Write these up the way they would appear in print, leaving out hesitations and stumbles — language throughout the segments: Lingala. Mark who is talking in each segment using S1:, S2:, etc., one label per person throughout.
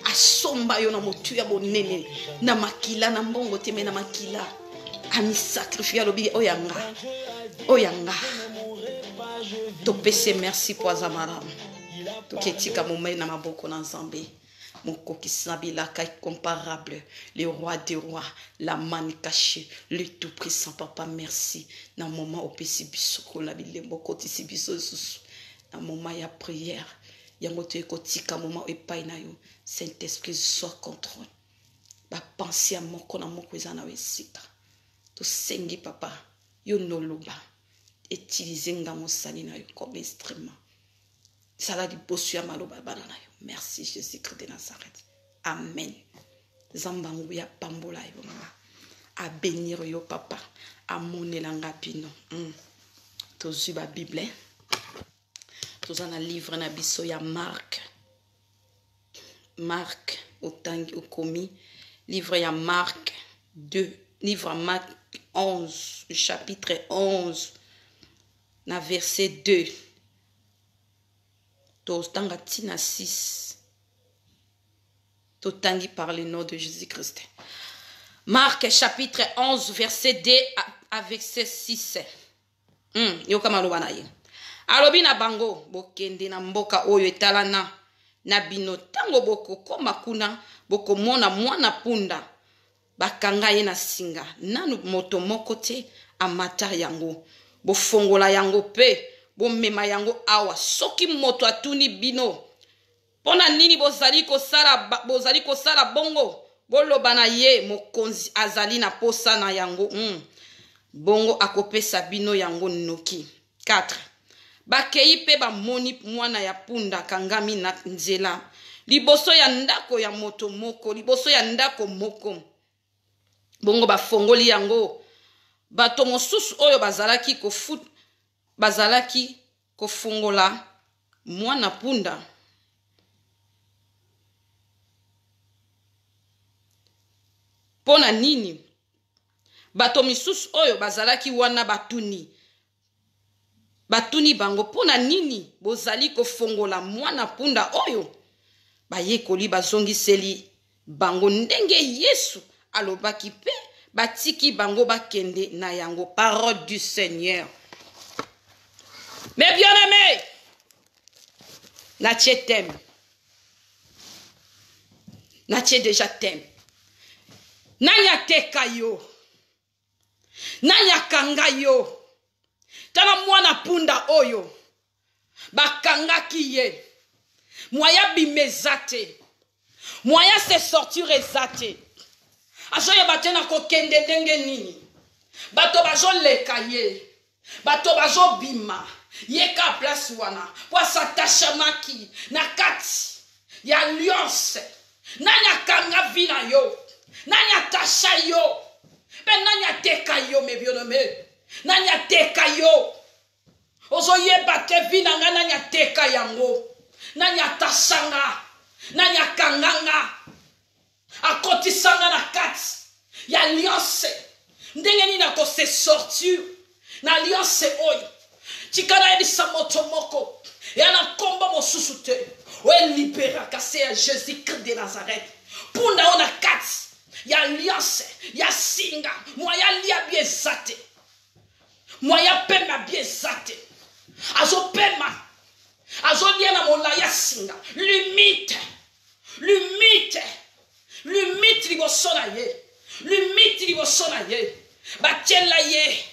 S1: asomba yo na motu ya bonene na makila na mbongo te me na makila ami sacrifier lobi oyanga oyanga to pese merci pour Azamara to ketika momé na maboko na Nzambe moko kisabila ka comparable le roi des rois la man cachée le tout puissant papa merci na moment opesi biso ko la bilembo kotisi biso susu na moment ya prière yango te kotika moment epai na yo Saint-Esprit soit contrôle ba penser à moko na moko ezana wesika to sengi papa yo noloba utiliser ngamo sali na yo comme instrument sala di bosu ya maloba bana na yo merci Jésus-Christ de Nazareth amen zambangu ya pambola yo mama a bénir yo papa a monela ngapino to zuba bible tozana livre na biso ya Marc otangi okomi livre ya Marc 2 livre Marc 11 chapitre 11 na verset 2 tozanga tina 6 totangi par le nom de Jésus-Christ. Marc chapitre 11 verset 2 à verset 6 yokama lobana ye alobi na bango bokende na mboka oyo etalana na bino tango boko koma kuna boko mona mwana punda bakanga ye na singa nanu moto moko te amata yango bofongola yango pe bomema yango awa soki moto atuni bino pona nini bozali kosala bongo boloba na ye mokonzi azali na posa na yango bongo akopesa bino yango noki 4 bakei pe bamoni mwana ya punda kangami na nzela liboso ya ndako ya moto moko liboso ya ndako moko bongo bafongoli yango bato mosusu oyo bazalaki kofungola mwana punda pona nini bato misusu oyo bazalaki wana batuni bango pona nini bozali kofongola mwana punda oyo bayekoli bazongiseli bango ndenge Yesu alobaki pe batiki bango bakende na yango. Parole du Seigneur. Mes bien-aimés, natie thème. Natie déjà thème. Nanya teka yo. Nanya kanga yo. Tala mwana punda oyo. Bakangaki ye. Moya bimezate. Moya se sortir ezate. Ajoye batena kokende ndenge nini. Bato bajo leka ye. Bato bajo bima. Yeka place wana. Kwa s'attachemaki. Na kati. Ya alliance. Nanya kanga vina yo. Nanya tasha yo. Ben nanya teka yo me bien-aimé. Nanya teka yo. Ozo ye bate vina nga nanya teka yango. Nanya tasanga. Nanya kanganga. Akoti sanga na kati. Ya alliance. Ndenge ni na ko se sortir. Na alliance oyo. Chikana edi samoto moko. Ya na komba mo susute. Oe libera kase ya Jésus-Christ de Nazareth. Punda ona kati. Ya alliance. Ya singa. Moya lia bien zate. Moya pema bien zate. Azo pema. Azo lia na mola ya singa. Limite. Limite. Limite liboso na ye. Limite liboso na ye. Batiela ye.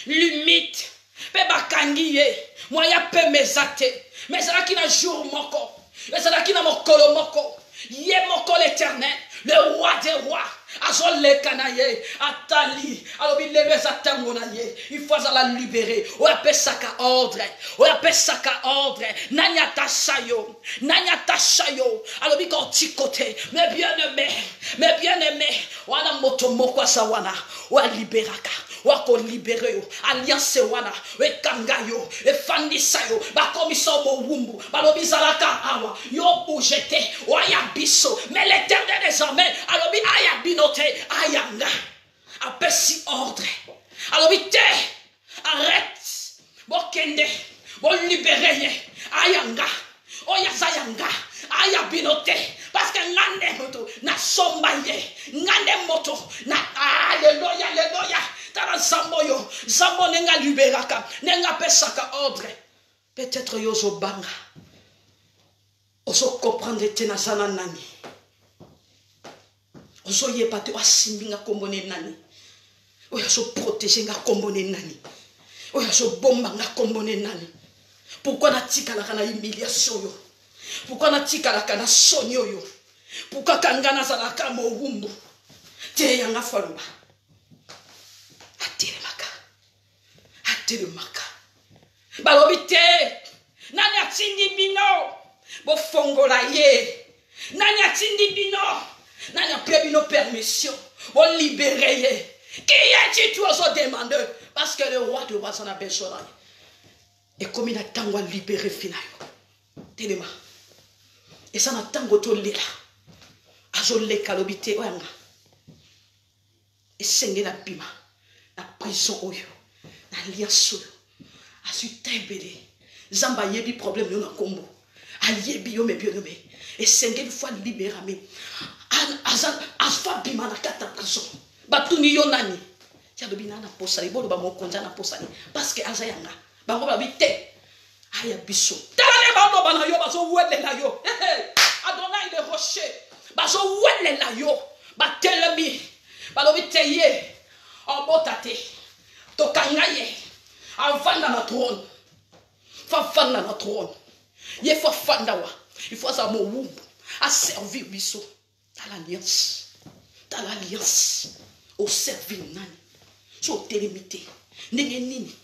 S1: Limite. Pe bakangi ye. Moya pe mezate. Mezalaki na jour moko. Mezalaki na mokolo moko. Ye moko l'éternel. Le roi des rois. Azol le kanaye. Atali. Alobi leve zatango na ye. Il faut la libérer. Ou appelle ça ka ordre. Ou appelle ça ka ordre. Nanya tashayo. Nanya tashayo. Alobi konti kote. Mais bien-aimé. Mais bien-aimé. Wana moto moko sawana. Ou liberaka. Wako libere yo. Alliance wana. We kanga yo. E fandisa yo. Ba komiso mo wumbu. Balobi zalaka awa. Yo boujete. Waya biso. Mais l'éternel désormais. Alobi aya binote. Ayanga. Apesi ordre. Alobi te. Arrête. Bo kende. Bo libere ye. Ayanga. Oya zayanga. Aya binote. Parce ngane moto na somba ye ngane moto na alléluia alléluia tala zamboyo zambo nenga liberaka nenga pesaka ordre peut-être yozo banga oso comprendre tena sana nani oso yepate wasimbinga kombone nani oya so protéger nga kombone nani oya so bomba nga kombone nani pourquoi na tika la kana humiliation yo pourquoi na tika la kana sonyo yo pourquoi kangana za ka mo wumbu te yanga falumba atele maka balobi te nani atindi bino bo fongola ye nani atindi bino nani apre bino permission bo libérer ye qui est-ce tu as demandé parce que le roi de roi s'en a besoin et comme il a tango libérer finalement telema et ça na tango to lela azo leka lobité oyanga et senge na bima na prison oyo na liaso asu tembele zamba yebi problème yo na kombo ayebi yo me bien nommé et senge une fois libéré mais azfa bima na kata prison batuni yo nani tia dobina na posali bolo ba mokonza na posali parce que azayanga bango ba bité aya biso tala ba no bana yo baso wele la yo Adonai le rocher baso wele la yo ba telemi ba lo biteye en botate to kangaye avanda na trône fa fanda na trône ye fa fanda wa il faut ça mo wumbu a servir biso dans l'alliance au servir nani so télémité nenge nini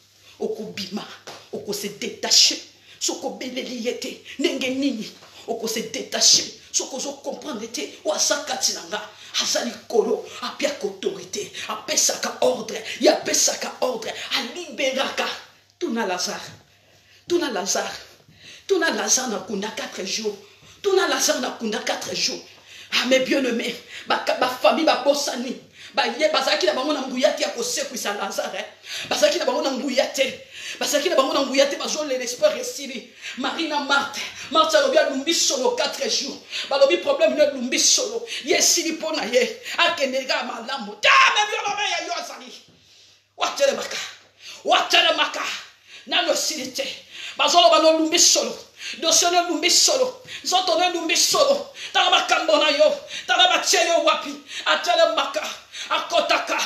S1: okubima oko se détacher soko beleli yete nenge nini oko se détacher soko zo comprendre te wa sakati nanga azali kolo apia autorité apesaka ordre ya pesaka ordre a liberaka tuna Lazare na kunda 4 jours tuna Lazare na kunda 4 jours. Ah mes bien-aimés, ma famille ba bosani, ba ye bazaki na bango na mbuyati ya kosekwisa Lazare, bazaki na bango na mbuyate, bazaki na bango na mbuyate bazo l'espoir resili. Marina Marthe lobi lumbi solo 4 jours. Balobi problème ne lumbi solo. Yesili pona ye, akenega malamu. Ta mes bien-aimés ya yo azali. Watele maka. Na no silite. Bazolo bano lumbi solo. Dosone lumbi solo. Zotone lumbi solo. Tala kambona yo. Tala bachele wapi. Atele maka. Akotaka.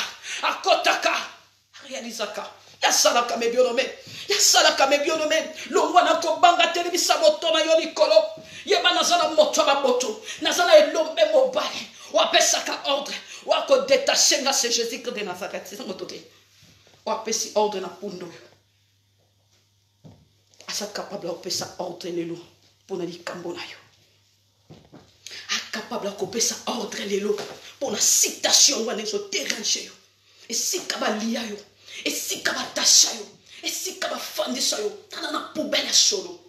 S1: Réalisaka. Yasalaka me bionome. Yasalaka me bionome. Longwana ko banga telebisa botona yo likolo. Yeba nazana moto ba moto. Nazana elombe mobale. Wapesaka ordre. Wako détacher nga c'est Jésus de Nazareth. C'est ça motote. Wapesi ordre na pundo. Asa capable opesa ordre lelo pour na likambo na yo. Capable opesa ordre lelo pour la citation wana zo déranger yo. Et si kaba lia yo. Et si kaba tasha yo. Et si kaba fandisa yo. Tala na poubelle solo.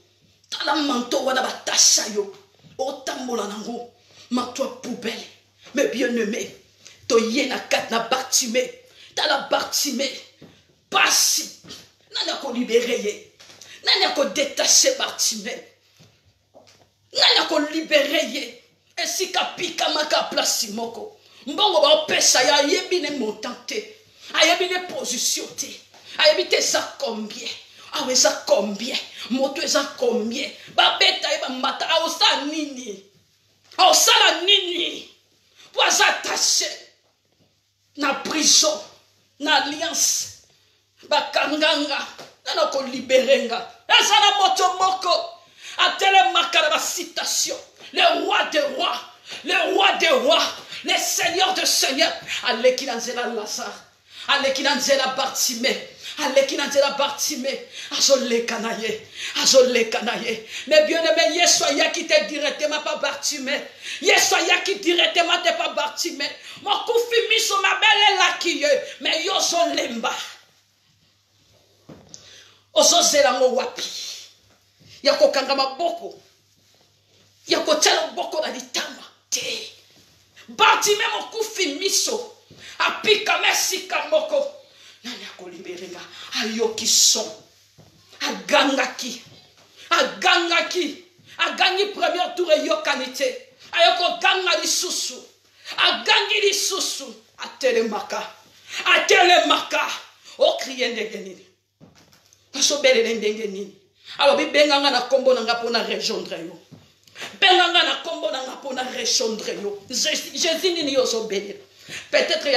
S1: Tala manto wana ba tasha yo. Otambola nango. Manto poubelle. Mais bien aimé. To yena kat na Bartimée. Tala Bartimée. Pasi. Nana ko libérer ye. Nana ko détacher Bartimée. Nana ko libérer ye. Et si kapika maka place moko. Mbongo ba pesa ya yebine montante. Ayebine position te. Ayebite ça combien. Ah oui ça combien. Moto ça combien. Ba beta e ba mata a osa nini. A osa la nini. Pour s'attacher na prison, na alliance. Ba kanganga na ko libérenga. Esa na moto moko. A tele makara ba citation. Le roi des rois, le roi des rois, le seigneur de seigneurs. Allez qui n'anzela Lazare, allez qui n'anzela Bartimée, allez qui n'anzela Bartimée. Azole kanaye. Mais bien aimé, Yesoya qui te directement pas Bartimée. Yesoya qui directement te pas Bartimée. Mon koufi miso ma belle la kiye, mais yo son lemba. Ozo zela ngo wapi. Yako kangama boko. Yako telo boko na litama te. Bartimée mon koufi miso. Apika merci kamoko. Nani yako liberenga. Ayoki son. Agangaki. Agangi premier tour et yokanite. ayoko ganga lisusu agangi lisusu atelemaka okriye ndenge nini asobelele ndenge nini alobi benganga na kombo nanga mpona rejoindre yo benganga na kombo nanga mpona rejoindre yo jésus nini yo ozobelela peut-être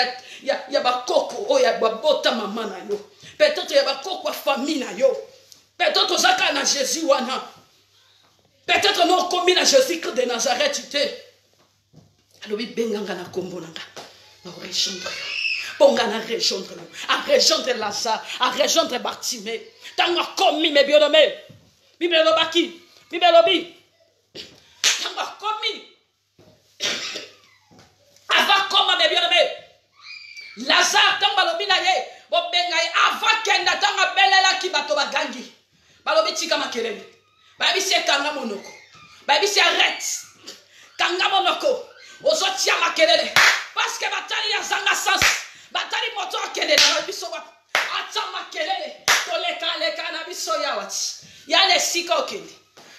S1: ya bakoko oyo ya babota mama na yo peut-être ya bakoko ya famille na yo peut-être ozaka na jésus wana peut-être no okomi na jésus christ de nazareth te alobi benganga na kombo nanga na rejoindre yo ponga na rejoindre yo a rejoindre Lazare a rejoindre Bartimée tango akomi me bien-aimé bible elobaki bible elobi tango akomi ava koma me bien-aimé Lazare tango alobi na ye bobenga ye ava kenda tango abelelaki bato bagangi balobi tika makelele bayebisi ekanga monoko bayebisi arrête kanga monoko ozotia makelele parce que batali ya zanga sens batali moto akelele na biso ata makelele toleka na biso ya wati yale sika okende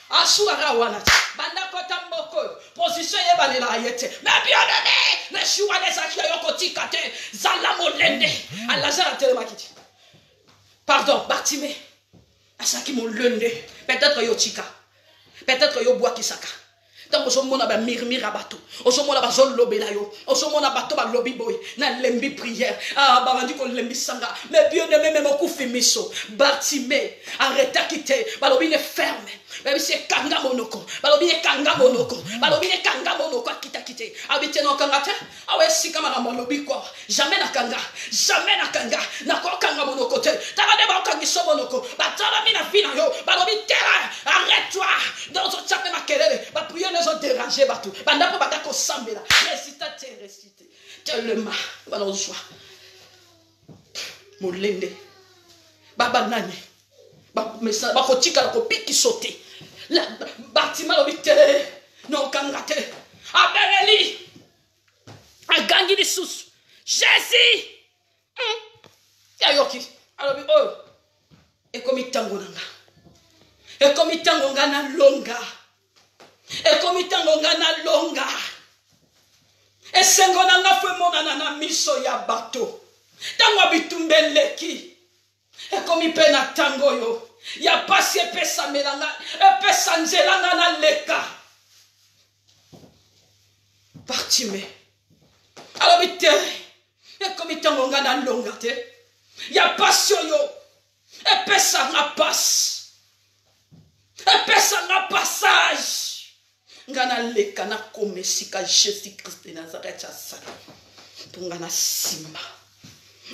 S1: asuara wana banda kota mboko position ye balela yete mais bien aimé le choix des actions yoko tikate zala molende à Lazare telemakiti pardon Bartimée asaki molende peut-être yo tika peut-être yo bois kisaka tant ozomona ba mirmira bato ozomona bazolobela yo ozomona bato ba lobi boy na lembi prière ba bandi ko lembi sanga mais bien aimé même okufi miso Bartimée arrêta quitter balobi ne ferme mais c'est kanga monoko balobi ne kanga monoko balobi ne kanga monoko akita quitter habite no kanga te awe sika mara molobi quoi jamais na kanga na ko kanga monoko te tala de ba kangi so monoko batala mina fina yo balobi terra arrête-toi dans ton chape makelele ba prier les ont dérangé batou banda po batako sambela réciter tellement bana soi molende baba nani ba mesa ba kotika ko piki sauter la Bartimée l'obité non kangate abeleli agangi lisusu Jésus yayoki alobi oh ekomi tango nanga na longa ekomi tango nga na longa esengo nanga fwe monana na miso ya bato tango bitumbeleki ekomi pe na tango yo ya pasi epesa melanga epesa nzelanga na leka Bartimée alobi te ekomi tango nga na longa te ya pasi yo epesa nga passe epesa nga passage ngana leka na komesika Jésus Christ de Nazareth asala pongana simba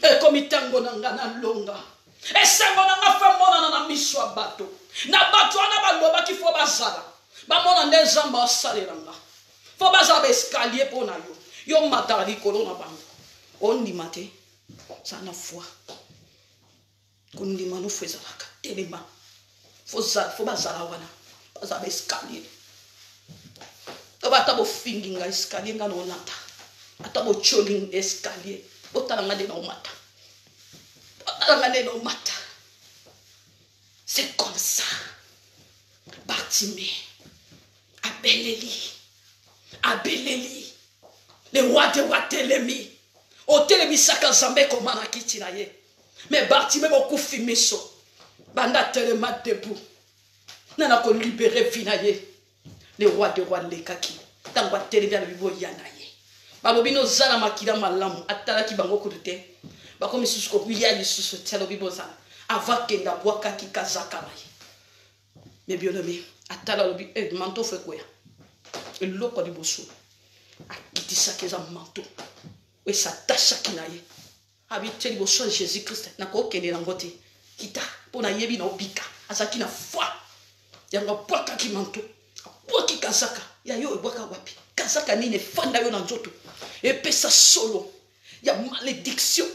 S1: ekomi tango nanga na longa esengo nanga fa mona na miso bato na bato ana baloba ki fo bazala ba mona nde zamba osalelanga fo bazaba escalier pona yo matala likolo na bango ondima te sana foi kundima no fezalaka telema fo bazala wana bazaba escalier ata bo finginga escalier nga no lata ata bo choling escalier otalanga de no mata c'est comme ça Bartimée abeleli le roi de Watelemi otelemi saka zambe komana kiti na ye mais Bartimée beaucoup fimiso banda telema debout nana ko libérer finaye le roi de roi lekaki tangwa telebia le bibo yana ye balobi no zala makila malamu atalaki bango kudute bako misusu ko kuya lisusu telo bibo zala avakenda bwaka kikazaka maye mais bien-aimé atala lobi manteau fait quoi le loko di bosu akitisa keza manteau we sa tasha kinaye habite li bosu Jésus Christ na ko kende na ngote kita pona yebi na obika azaki na foi yango bwaka ki manteau bwaki kazaka ya yo ebwaka wapi kazaka nini fanda yo na nzoto epesa solo ya malédiction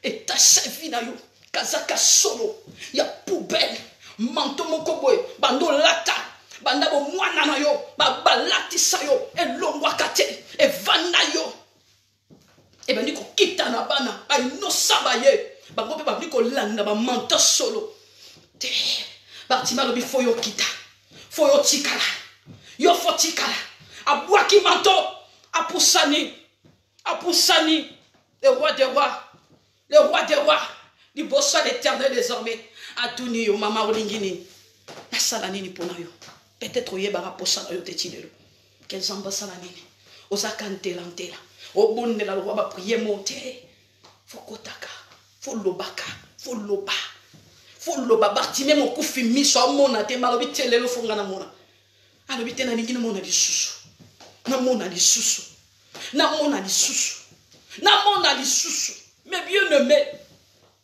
S1: et ta vie na yo kazaka solo ya poubelle manteau moko boy bando lata banda bo mwana na yo balatisa yo elongwaka te evanda yo ebandi ko kita na bana bainosa baye bango pe babli ko landa ba manteau solo te Bartimée lobi fo yo kita fo yo tikala yo fo tikala Abouaki manto, Apoussani, le roi des rois, du beau soit l'éternel désormais, à tout niyo, maman Olingini, la salanini pour nous. Peut-être qu'il y a un poisson de Tidelo. Quels ambassadeurs, aux acantélantela, au bon de la loi, va prier monter. Faut kotaka, faut lobaka, faut loba. Faut loba, Bartimé, mon coup fimi, soit mon athé, malobité, le fongana mona. Alobité, n'a ni mona di susu. Na mona di susu. Na mona di susu. Na mona di susu. Mais bien aimé,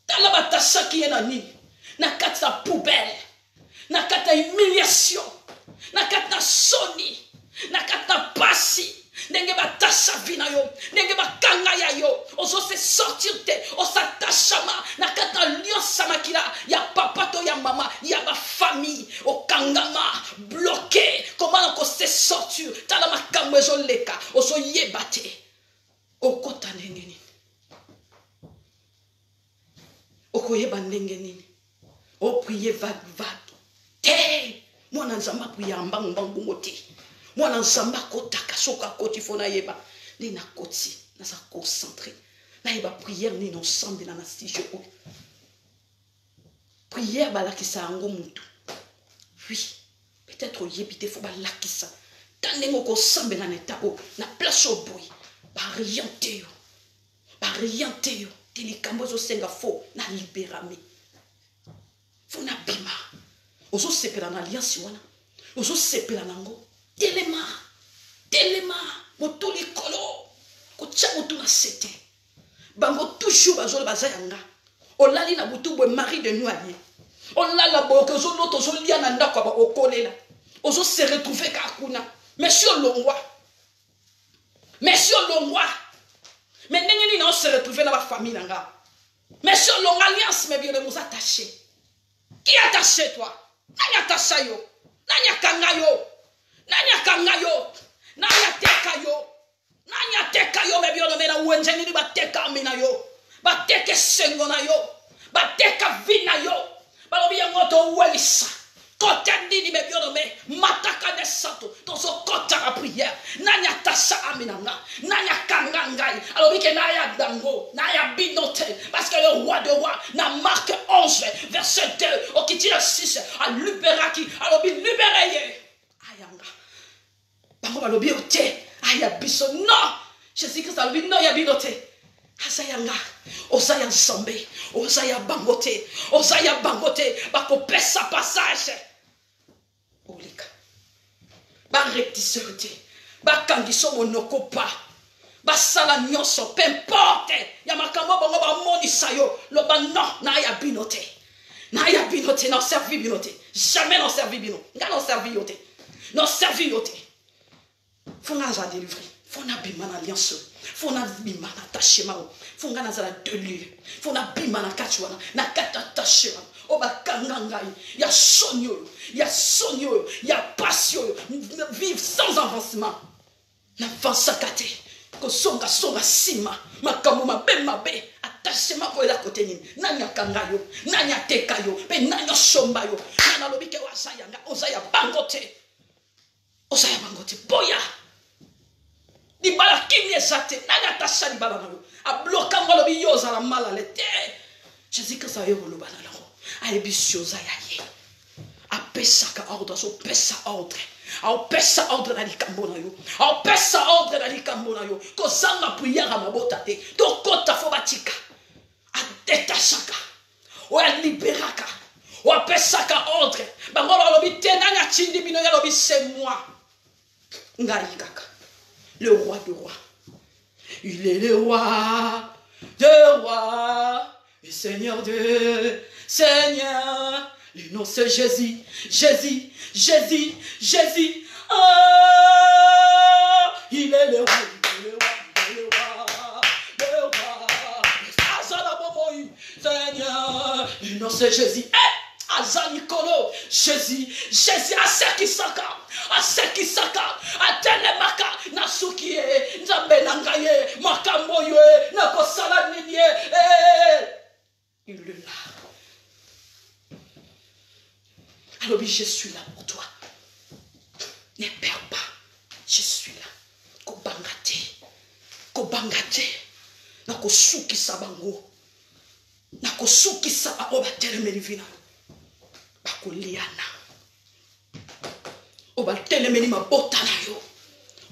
S1: t'as la batassa qui est na ni. Na kata poubelle. Na kata humiliation. Na kata soni. Na kata pasi. Nenge batassa vina yo. Nenge bakanga yo. Oso se sortir te. Osa tachama. Na kata lion samakila. Ya papa to ya mama. Ya ma famille. O kangama. Bloqué. Comment on se sortir. Tala ma kamwezo leka. Oso yebate. O kota nengeni. O koyeba nengeni. O prier vague. Te. Moi nanzamba prier ambang bongote. Moi nanzamba kotaka soka koti fona yeba. Ni na koti. Na sa concentré. Na yeba prière ni ensemble na nasijo. Prière balakisa ango mutu. Oui. Peut-être yebite fo balakisa. Tanengo ko sambe na neta o. Na place au boy. Bariante yo. Bariante yo. Telikambo zo senga fo. Na libérame. Fo na bima. Ozo sepela na alliance wana. Ozo sepela nango. Telema. Motoli kolo. Kocha motu na sete. Bango toujours bazolo bazayanga. Olali na butu bwe mari de nous allié. Olala bo ko zo loto zo lia na ndako ba okolela. Ozo se retrouver ka kuna. Monsieur Longwa. Mais n'engeni na se retrouver dans la famille nanga. Monsieur Long alliance mais bien de nous attacher. Qui attaché toi? Nanya attaché yo. Nanya kangayo. Nanya teka yo mais bien de mena wenjeni ba teka mina yo. Ba teka sengo na yo. Ba teka vina yo. Ba lobi ngoto welisa. Côté nini me bien nommé mataka de sato dans son côté à prière nanya tassa aminanga nanya kangangai alors que naya dango naya binote parce que le roi de roi na Marc 11 verset 2 au qui tire 6 à libéraki alors bi libéré ayanga bango balobi ote aya biso non Jésus Christ a dit non ya binote Asayanga, Osaya Zambé, Osaya Bangote, Bako pesa passage. Olika, ba recticeurité, ba kangiso monoko pa, ba sala nyonso, peu importe, ya makambo bongo ba moni sayo, lo ba non, na ya binote, non servi binote, jamais non servi bino, nga non servi yote, faut nga za délivrer, faut na bimana alliance. Faut na bima na tachema faut nga na zala de lieu faut na bima na kachwana na kata tachema o ba kangangai ya sonyo ya passion vivre sans avancement na vansakate ko songa sima makambo mabe attachement ko la côté nini nanya kangayo nanya tekayo pe nanya sombayo na lobike wa sayanga ozaya bangote boya di bala kimye sate naga tasha di bala nayo a bloquer ngolo bi yoza la mala le te Jésus que ça yo lo bala la a ebisyoza yaye a pesaka ordre so pesa ordre a pesa ordre na likambo na yo a pesa ordre na likambo na yo ko sanga prière a mabota te to kota fo batika a detachaka o a liberaka o a pesaka ordre bangolo lo bi te nanga chindi bino ya lo bi c'est moi ngai kaka. Le roi de rois. Il est le roi de rois et Seigneur de Seigneur. Le nom c'est Jésus. Oh, il est le roi. Seigneur. Le nom c'est Jésus. Azanikolo, Jésus, Asekisaka, Atelemaka, Nasukie, Nzambenangaye, Makamoye, Nakosalaniniye, il est là. Alors, je suis là pour toi. Ne perds pas, je suis là. kobanga te nakosukisa bango nakosukisa bango batelemeli vina bakoliana obatelemeli mabota na yo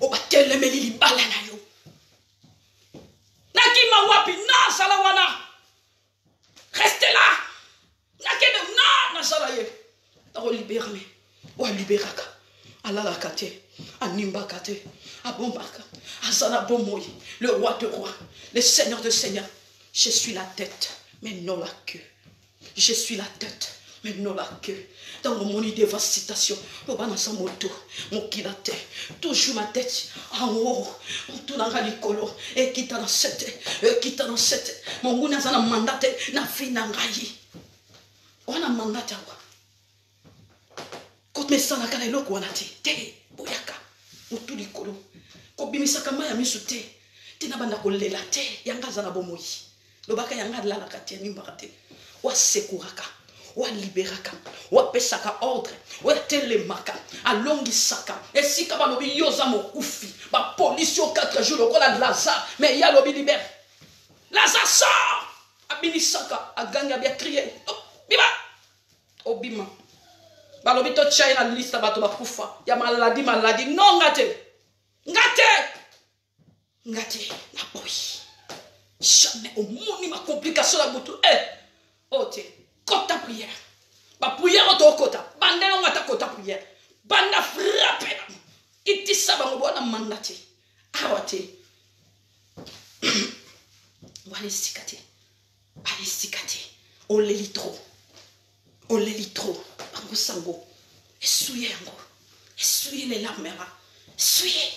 S1: obatelemeli libala na yo nakima wapi na sala wana reste là nakende na sala ye tako libérame wa libéraka alalaka te animbaka te abombaka azana bomoyi le roi de rois le seigneur de seigneurs. Je suis la tête mais non la queue. Je suis la tête mais non la queue. Dans mon idée de citation, au bas dans sa moto, mon kilate, toujours ma tête en haut, on tourne en ralicolo, et qui t'a dans cette, mon goût n'a pas mandaté, n'a fait n'a rayi. On a mandaté à quoi? Quand mes sangs n'a qu'à l'eau, on a dit, te, boyaka, ou tout licolo, quand bimisaka maya misute, tina banda kolela te, yanga zana bomoyi, le baka yanga la la katia nimbarate, wa sekuraka. Wa libéraka, wa pesaka ordre, wa telemaka, alongisaka, et si kabalobi yoza mo kufi, ba police au 4 jours, le la Lazare, mais ya lobi libère. Lazare sort, abinisaka, a gagné, a bien crié, bima, obima, balobi to tchai na liste bato ba kufa, ya maladie, non ngate, na boy, jamais au monde ma complication la boutou, oh te. Kota prière. Ba prière auto kota. Bande non ngata kota prière. Banda frappe. Iti sabango bona mandati. Awate. Wale sikate. Ale sikate. Ole litro. Bango sango. Essuyez yango. Essuyez les larmes. Essuyez.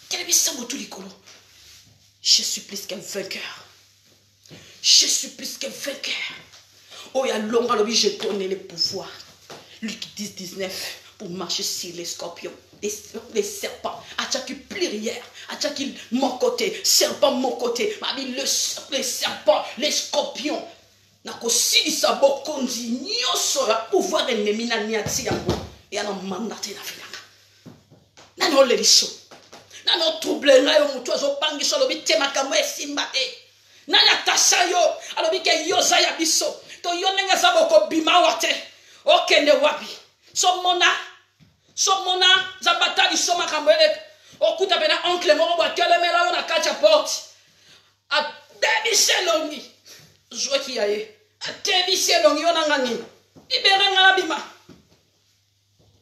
S1: Quel est sango tout likolo. Je suis plus qu'un vainqueur. Je suis plus qu'un vainqueur. Oh, il y a longtemps, j'ai donné le pouvoir. Luc 10-19 pour marcher sur les scorpions, les serpents. Attaque plurière, attaque mon côté, serpent mon côté. Les serpents, les scorpions. Nako si ça bokondi nyoso ya pouvoir ennemi na niati yango. Ya na mandaté na finaka. Na no leliso. Na no trouble na yo mutu azo pangisa lobi temaka mo esimbate. Na ya tasha yo, alobi ke yoza ya biso. To yonenga zaboko bima wate okende wapi somona zabatali soma kambele okuta bena oncle mo ba telemela na kacha porte a debiselongi joki yaye a debiselongi ona ngani libera ngala bima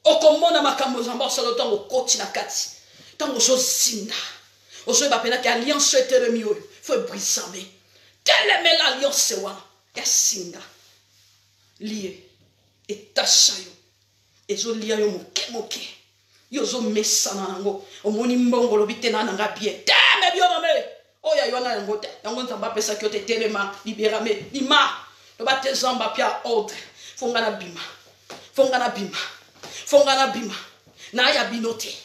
S1: okomona makambo zamba solo tango koti na kati tango so zinda oso ba pena ke alliance etelemi oyo faut briser telemela alliance wana Singa lié et tachayo ezo lia yo moke yo zo mesana nango omoni mbongo lobite na nga bien teme bio na me oya yo na ngote yango nzamba pesa ki ote telema libérame bima lo bate zamba pia ordre fonga na bima na ya binote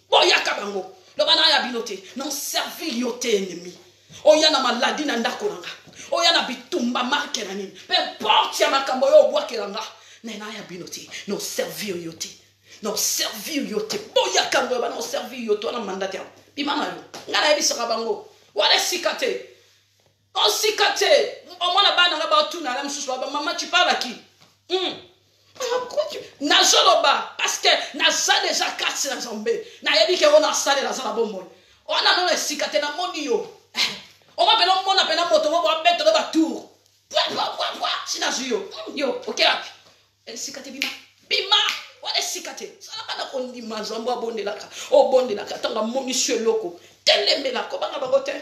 S1: boya kabango le bana ya binote non servir yote ennemi oya na maladie na ndako nanga oya na bitumba marque na nini peu importe ya makambo yo obwakelanga na ya binote non servir yote boya kambo bana servir yote na mandate bimama yo ngana yebisaka bango wala sikate on sikate au moins la bana nga ba tuna la msusu ba mama tu parles à qui Nazoloba parce que naza déjà kasi na zombe na yebi ke ona sale na zana bombo ona no sikate na moni yo on va pena mona pena moto mo ba beto ba tour sina zuyo yo okay api sikate bima wala sikate sala kana kondi mazambo abondelaka obondelaka tanga moni loko telemela ko banga bagote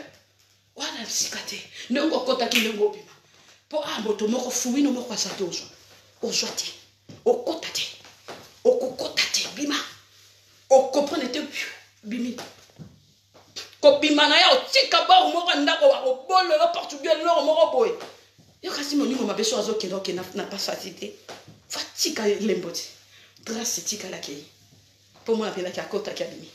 S1: wala sikate ndongo kota kinongo bima po moto moko fuwino moko asatozo ozwati okokotate bima okoprendre bimi ko bima na ya otika ba moko ndako wa obolo le portugais lo moko boy yo kasi moningo mabeso azokenda okenda na pas facilité fatika lemboti grâce tika la kei pour moi la ki akota ki bimi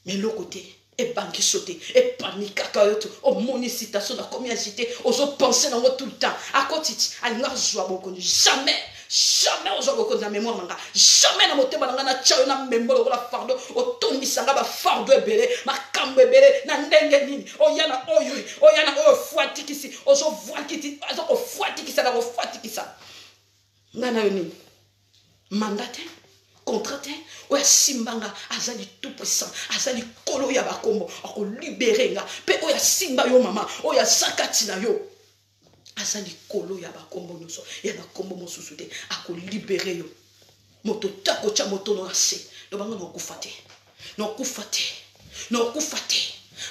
S1: mais le côté et banque sauté et panique kayoto au moni citation na combien cité oso penser dans tout le temps à côté alinga joie beaucoup jamais jamais ozoko na mémoire nanga jamais na motema nanga na tchayo na membo la fardo otondisanga ba fardo ebele makambo ebele na ndenge nini oyana oyo fuatikisi ozo vuakiti ozo fuatikisa na fuatikisa ngana yoni mandate contraté oya simbanga azali tout puissant azali kolo ya bakombo ako libérer nga pe oya simba yo mama oya sakati na yo azali kolo ya bakombo nyonso ya bakombo mosusu te ako libérer yo moto tako cha moto no ase do banga no kufate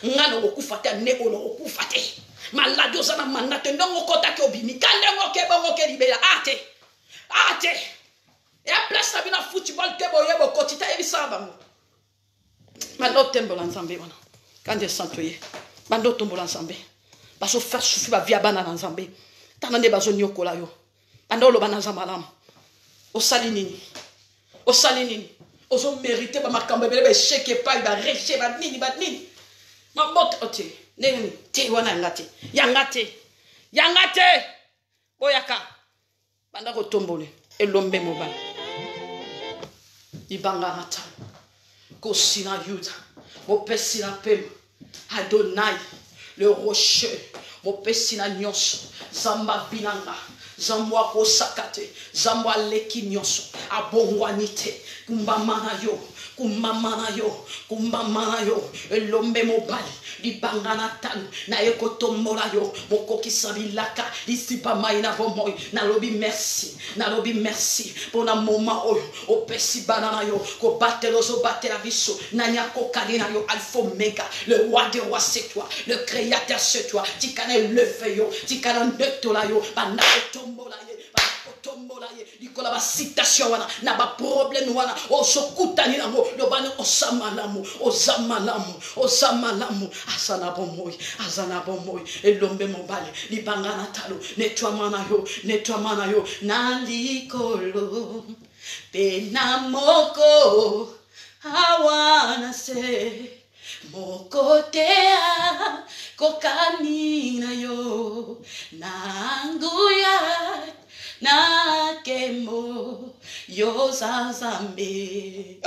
S1: ngana okufate ne ono okufate maladi ozana mandate ndongo kota ke obimi kande ngo ke libéra ate et à place na bina football ke boye bo kotita ebisa bango mando tembola nzambe wana kande santoye mando tombola nzambe baso faire souffrir ba via bana na nzambe tanande bazo nyokola yo mando lo bana nzambalam osali nini ozo mériter ba makambo bele ba cheke pa ba reche ba nini mabot ote neni te wana yangate boyaka banda ko tombole elombe mobile ibanga hata kosina yuda mopesina pem Adonai le rocher mopesina nyonso zamba binanga zambwa kosakate zambwa leki nyonso abongwanite kumbamana yo elombe mobali libangana tanu na ekotombola yo mokokisa bilaka isipa mai na bomoy nalobi merci pona moma oyo opesi banana yo ko batelo so batela biso nanya kokali na yo alpha omega le roi des rois c'est toi le créateur c'est toi tikana lefe yo tikana netola yo bana kotombola ye tombola ye likola ba citation wana na ba problème wana osokutani nango lobana osamalamu azana bomoy elombe mobale libanga na talo netwa yo na likolo pena moko hawana se mokotea kokani na yo nanguya na kemo yo zazambe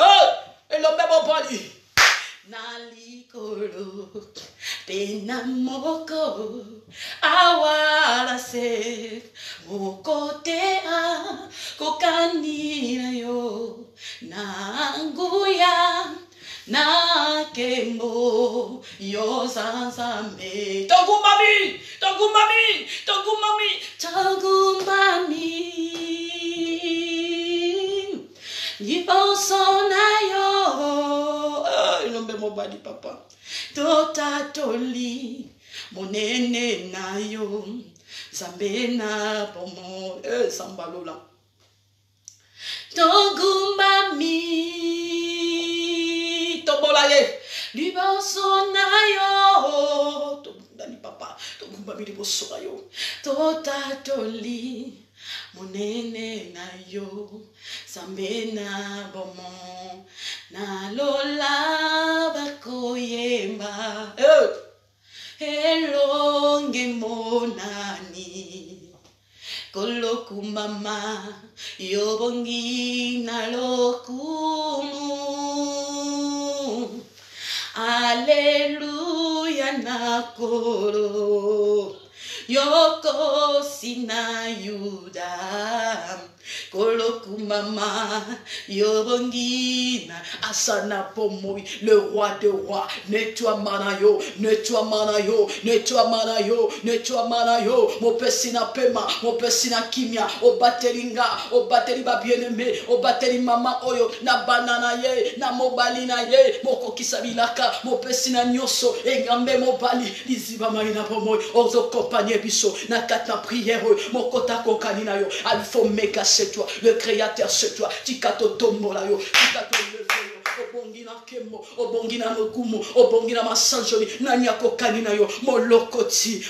S1: elombe mobali na likolo pena moko awala se mokotea kokanina yo nanguya na kemo yo zazambe togumami liboso na yo elombe mobali papa totatoli monene na yo zambe na pomo sambalola togumbami tobola ye liboso na yo tobundani papa togumbami liboso na yo totatoli monene na yo zambe na bomo na lola bakoyemba elonge monani kolokumama yobongi na lokumu aleluya nakolo yoko sina yuda kolokumama yobongina asana pomoy le roi des rois netwa mana yo mopesina pema mopesina kimia obateli ba bien-aimé obateli mama oyo na banana ye na mobali na ye mokokisa bilaka mopesina nyoso engambe mobali liziba maina pomoy ozo compagnie biso na kata prière mokota kokani na yo alpha omega c'est toi le créateur c'est toi tikato tombola yo tikato levé yo obongi na kembo, obongi na mokumo, obongi na masanjoli, nani akokani na yo, molokoti,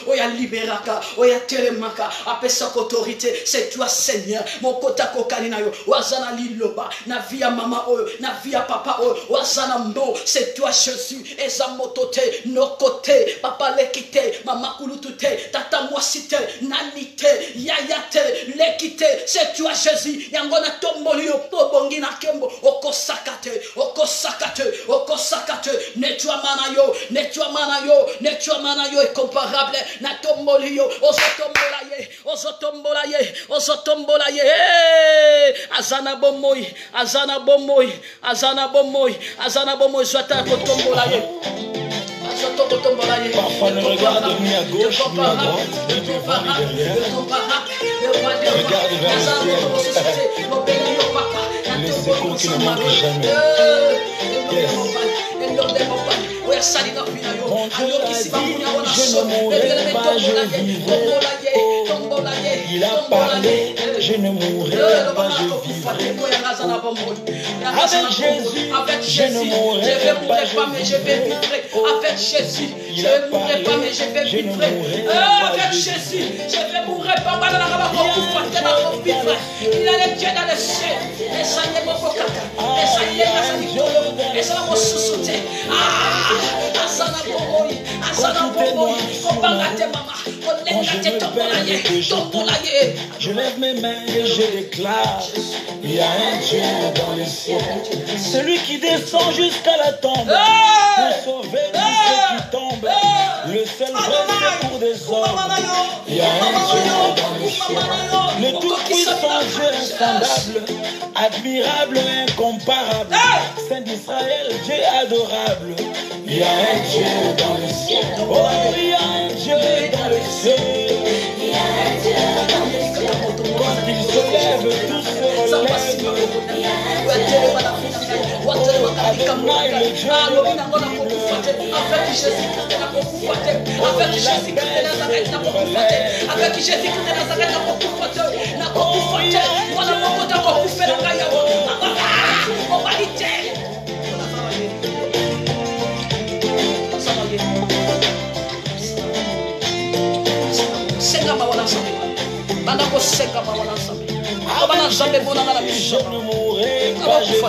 S1: oya liberaka, oya telemaka, apesa autorité, c'est toi Seigneur, mon kota kokani na yo, wazana liloba, na via mama oyo, na via papa oyo, wazana mbo, c'est toi Jésus, ezamotote, no côté, papa lekite, mama kulutute, tata mwasite, nanite, yayate, lekite, c'est toi Jésus, yangona tombolio, obongi na kembo, okosakate, nettoie mana yo, incomparable, na tombolio, ozotombolaye, azana bomoy, zwata kotombolaye.
S2: Parfois le regard de mi à gauche, mi à droite, mi devant, mi derrière. Regarde vers le ciel. Les secours qui ne manquent jamais. Yes. Mon Dieu a dit, je ne mourrai pas, je vivrai. Il a parlé, je ne mourrai pas, je vivrai. Avec Jésus, je ne mourrai pas, je vivrai.
S1: Avec Jésus, je ne mourrai pas, mais je vais vivre. Avec Jésus, je ne mourrai pas, mais je il a les pieds dans le ciel. Et ça y est, mon cocaca. Et ça y est, et ça mon sous-sauté.
S2: Je lève mes mains et je déclare, il y a un Dieu dans le ciel, celui qui descend jusqu'à la tombe pour sauver tous ceux qui tombent, le seul vrai secours des hommes. Il y a un Dieu dans le ciel, le tout-puissant Dieu insondable, admirable et incomparable, Saint d'Israël, Dieu adorable. Il y a un Dieu dans le ciel, oh il y a un Dieu dans le ciel, il y a un Dieu dans le ciel, quand il se lève, tout se relève. Adonai le Dieu de la Bible,
S1: avec Jésus-Christ avec Jésus-Christ de Nazareth avec Jésus-Christ de Nazareth
S2: je ne mourrai pas, je vivrai.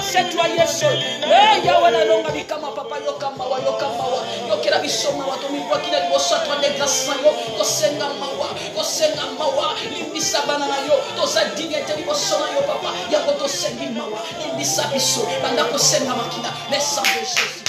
S1: C'est toi Yesu. Eh yawe na longa bikama papa yokama yokera bisoma watu mibwa kila libosatwa de grâce yo kosenga mawa limbisa bana na yo toza dignité libosona yo papa yako tosengi mawa limbisa biso banda kosenga makina le sang de Jésus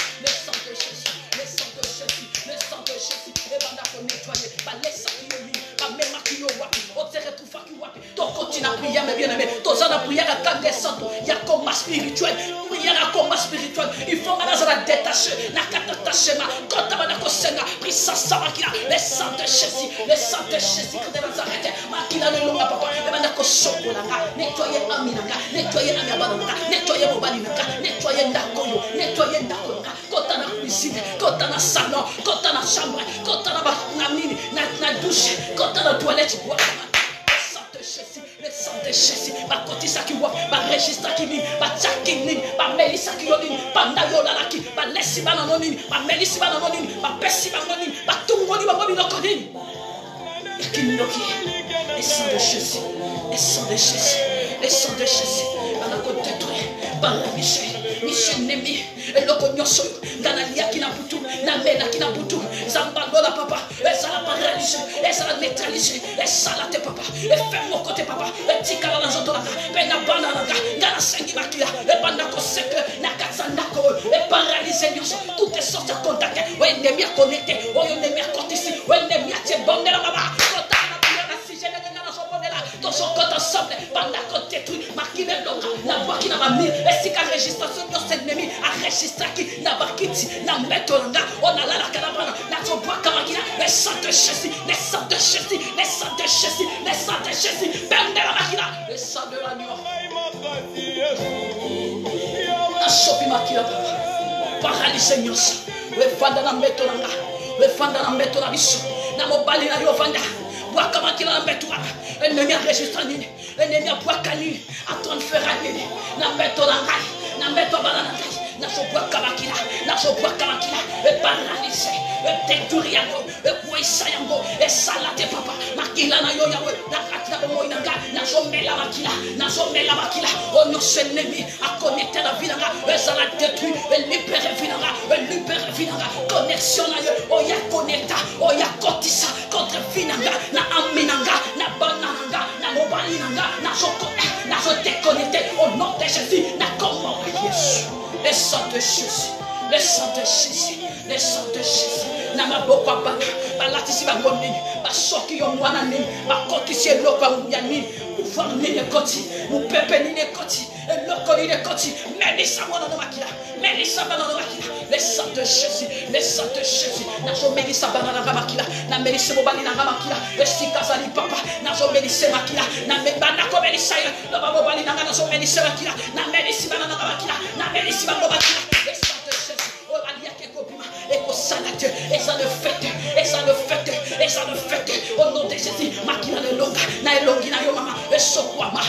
S1: et banda ko nettoyer ba laissa ki yo mi ba mema ki yo wapi o te retrouva ki wapi to continue à prier mes bien-aimés toza na prière à quand descendre ya combat spirituel prière à combat spirituel il faut maintenant la détacher na katatashe ma kota bana ko senga puissance makina le sang de Jésus que de Nazareth makina no longa papa e banda ko sokola nga nettoyer aminanga nettoyer amiabana nettoyer mobali nanga nettoyer ndakoyo nettoyer ndakoyo kota na cuisine kota na salon kota na chambre kota na nini na douche kota na toilette le sang de Jésus ba kotisa ki wa ba registre ki ni ba tsaki ni ba melisa ki yoni ba ndayola laki ba lesi ba nanoni ba melisi ba nanoni ba pesi ba nanoni ba tungoni ba mobi nokoni ekinoki le sang de Jésus ba na kotetwe ba Michel Nemi eloko nyoso ngana liaki na putu na mena kina putu zambalo la papa, et ça la paralyser, et ça la neutraliser, et ça la te papa, et ferme mon côté papa, et tika la zoto la et na banana, gana sengi makila, et banako seke, na katsandako, et paralyser nyonso, tout est sorti à contact, ouais, ennemi à connecter, ouais, ennemi à compter ici, ouais, ennemi à te bonner la baba, dans son corps ensemble, pendant qu'on détruit, marqué le long, la voix qui n'a pas mis, et si qu'à registration de cet ennemi, à registrer qui n'a pas quitté, n'a mettre au langa, on a la calabana, n'a son bois kamagina, les sangs de Jésus, les sangs de Jésus, les sangs de Jésus, les sangs de Jésus, berne de la machina, les sangs de l'agneau. La chopi makila, paralyse nyonso, le fanda na mettre au langa, le fanda na mettre au labiso, na mobali na yo fanda. Wakama kila na mbetu wana ennemi a registre nini ennemi a bwaka nini atonfera nini na mbeto na ngai na mbeto bana na ngai na so bwaka kila na so bwaka kila e paralyse e détruire yango e kuisa yango e salate papa makila na yo yawe na katina bomo inanga na so mela makila on no ennemi a connecté la vie nanga e sala détruire e libérer vinanga connexion na yo o ya connecta o ya kotisa contre vinanga na aminanga na bananga na mobalinanga na soko na so déconnecté au nom de Jésus na comment Jésus le sang de Jésus le sang de Jésus le sang de Jésus na maboko abana balatisi bangoni basoki yo mwana nini bakotisi eloko ya nini pouvoir nini ekoti mupepe nini ekoti eloko nini ekoti melisa mwana na makila melisa bana na makila le sang de Jésus na so melisa bana na makila na melisa mobali na makila esika zali papa na so melisa makila na mebana ko melisa yo na mobali na so melisa makila na melisa bana na makila na melisa bana makila le sang de Jésus o alia ke kopima eko salate et ça le fait au nom de Jésus makila le longa na elongi na yo mama esokwama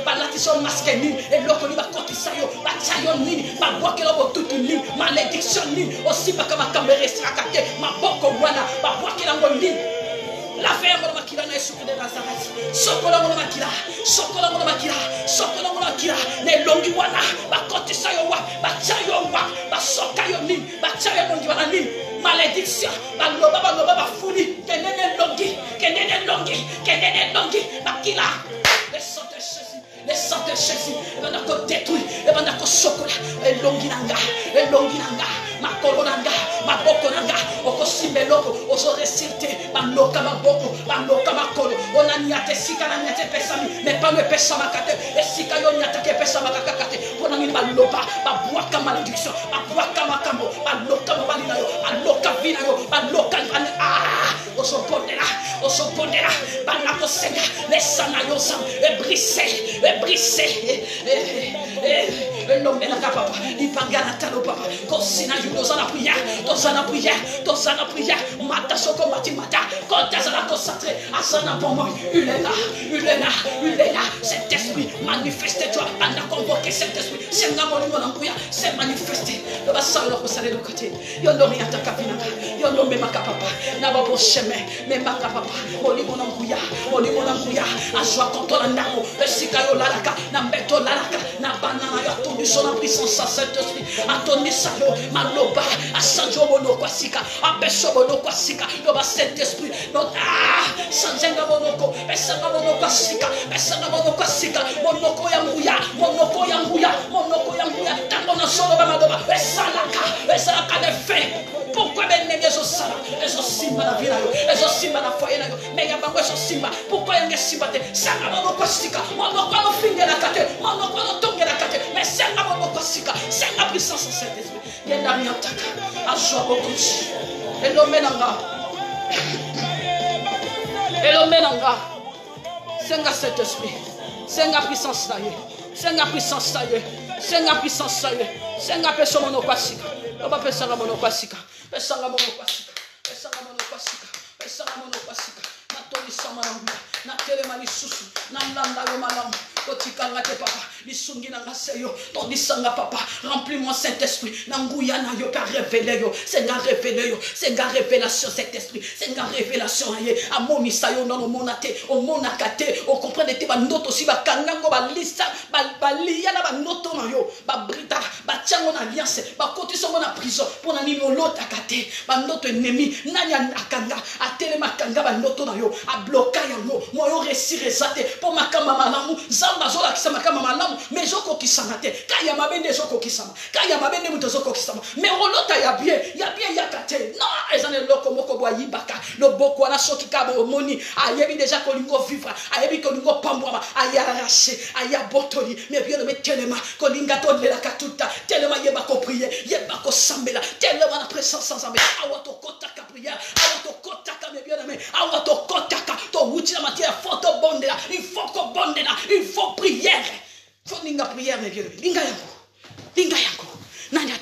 S1: balati so masque ni eloko ni bakotisa yo bachayo nini babwakela botutu nini malédiction nini aussi bakama kamere strakate maboko wana babwakela ngo nini la ferme makila na Yesu de Nazareth sokola ngo makila na elongi wana bakotisa yo wa bachayo wa basoka yo nini bachayo longi wana nini malédiction baloba bafuni kenene longi bakila le sang de Jésus on a ko détruit et on a ko sokola elongi nanga makolo nanga maboko nanga okosimbe loko oso resirte baloka maboko baloka makolo ona nyate sika na nyate pesami mais pas le pesa makate esika yo nyate ke pesa makakate pona ngi baloba babwaka malédiction babwaka makambo baloka mabali na yo baloka vina yo baloka oso pondera banako senya lesana yo sam e brisser le nom de la papa il pangana talo papa kosina yu dans la prière mata soko mata quand tu as concentré asana pour moi il est là cet esprit manifeste-toi on a convoqué cet esprit c'est ngamoni monambuya c'est manifesté le basa lo kosale le côté yo no rien ta kapina yo no me makapapa na babo chemin me makapapa moli monambuya aswa kontola ndako esika yo lalaka na mbeto lalaka na banana yo tonu sona puissance à cet esprit antoni salo maloba asanjo bono kwasika abeso bono kwasika yo ba cet esprit no sanzenga monoko besanga bono kwasika monoko ya nguya tango na solo ba madoba esalaka de fin pourquoi ben nenge zo sala ezo simba na vila yo ezo simba na foyer na yo mais ya bango ezo simba pourquoi yenge simba te sanga monoko kwasika monoko no fingela kate monoko no tongela kate mais sanga monoko kwasika sanga puissance cet esprit yenda miataka azwa bokonzi elomenanga senga cet esprit senga puissance na ye senga peso monoko kwasika oba pesanga monoko kwasika na toli sama na telema lisusu na landa yo malamu Otikangate papa, lisungi na ngaseyo, tondisanga papa, remplis-moi Saint-Esprit, nanguya na yo, car révélé yo, c'est la révélation Saint-Esprit, c'est la révélation aye, amonisa yo dans le monate, au monakate, au comprendre te ba noto si ba kangango ba lisa, ba liya na ba noto na yo, ba brita, ba tiango na alliance, ba koti so na prison, pour na nini l'autre akate, ba noto ennemi, nanya akanga, atele makanga ba noto na yo, a bloka yango, moyo resi resate, pour makama malamu, zamba zola kisa makama malamu, mais joko kisamate, kaya mabende joko kisama, kaya mabende muto joko kisama, mais rolota ya bien yakate, non, ezane loko moko boa yibaka, lo boko na soki kabo moni, ayebi déjà kolingo vivre, ayebi kolingo pambwa, ayarache, ayabotoli, mais bien le telema, kolinga to de la katuta, telema yeba ko prier, yeba ko sambela, telema la présence sans ambe, awato kotaka prière, awato kotaka mais bien aimé, awato kotaka, to wuti la matière photo bondela, il faut ko bondela, il faut prière. Faut linga prière mais bien aimé, linga yango, nanya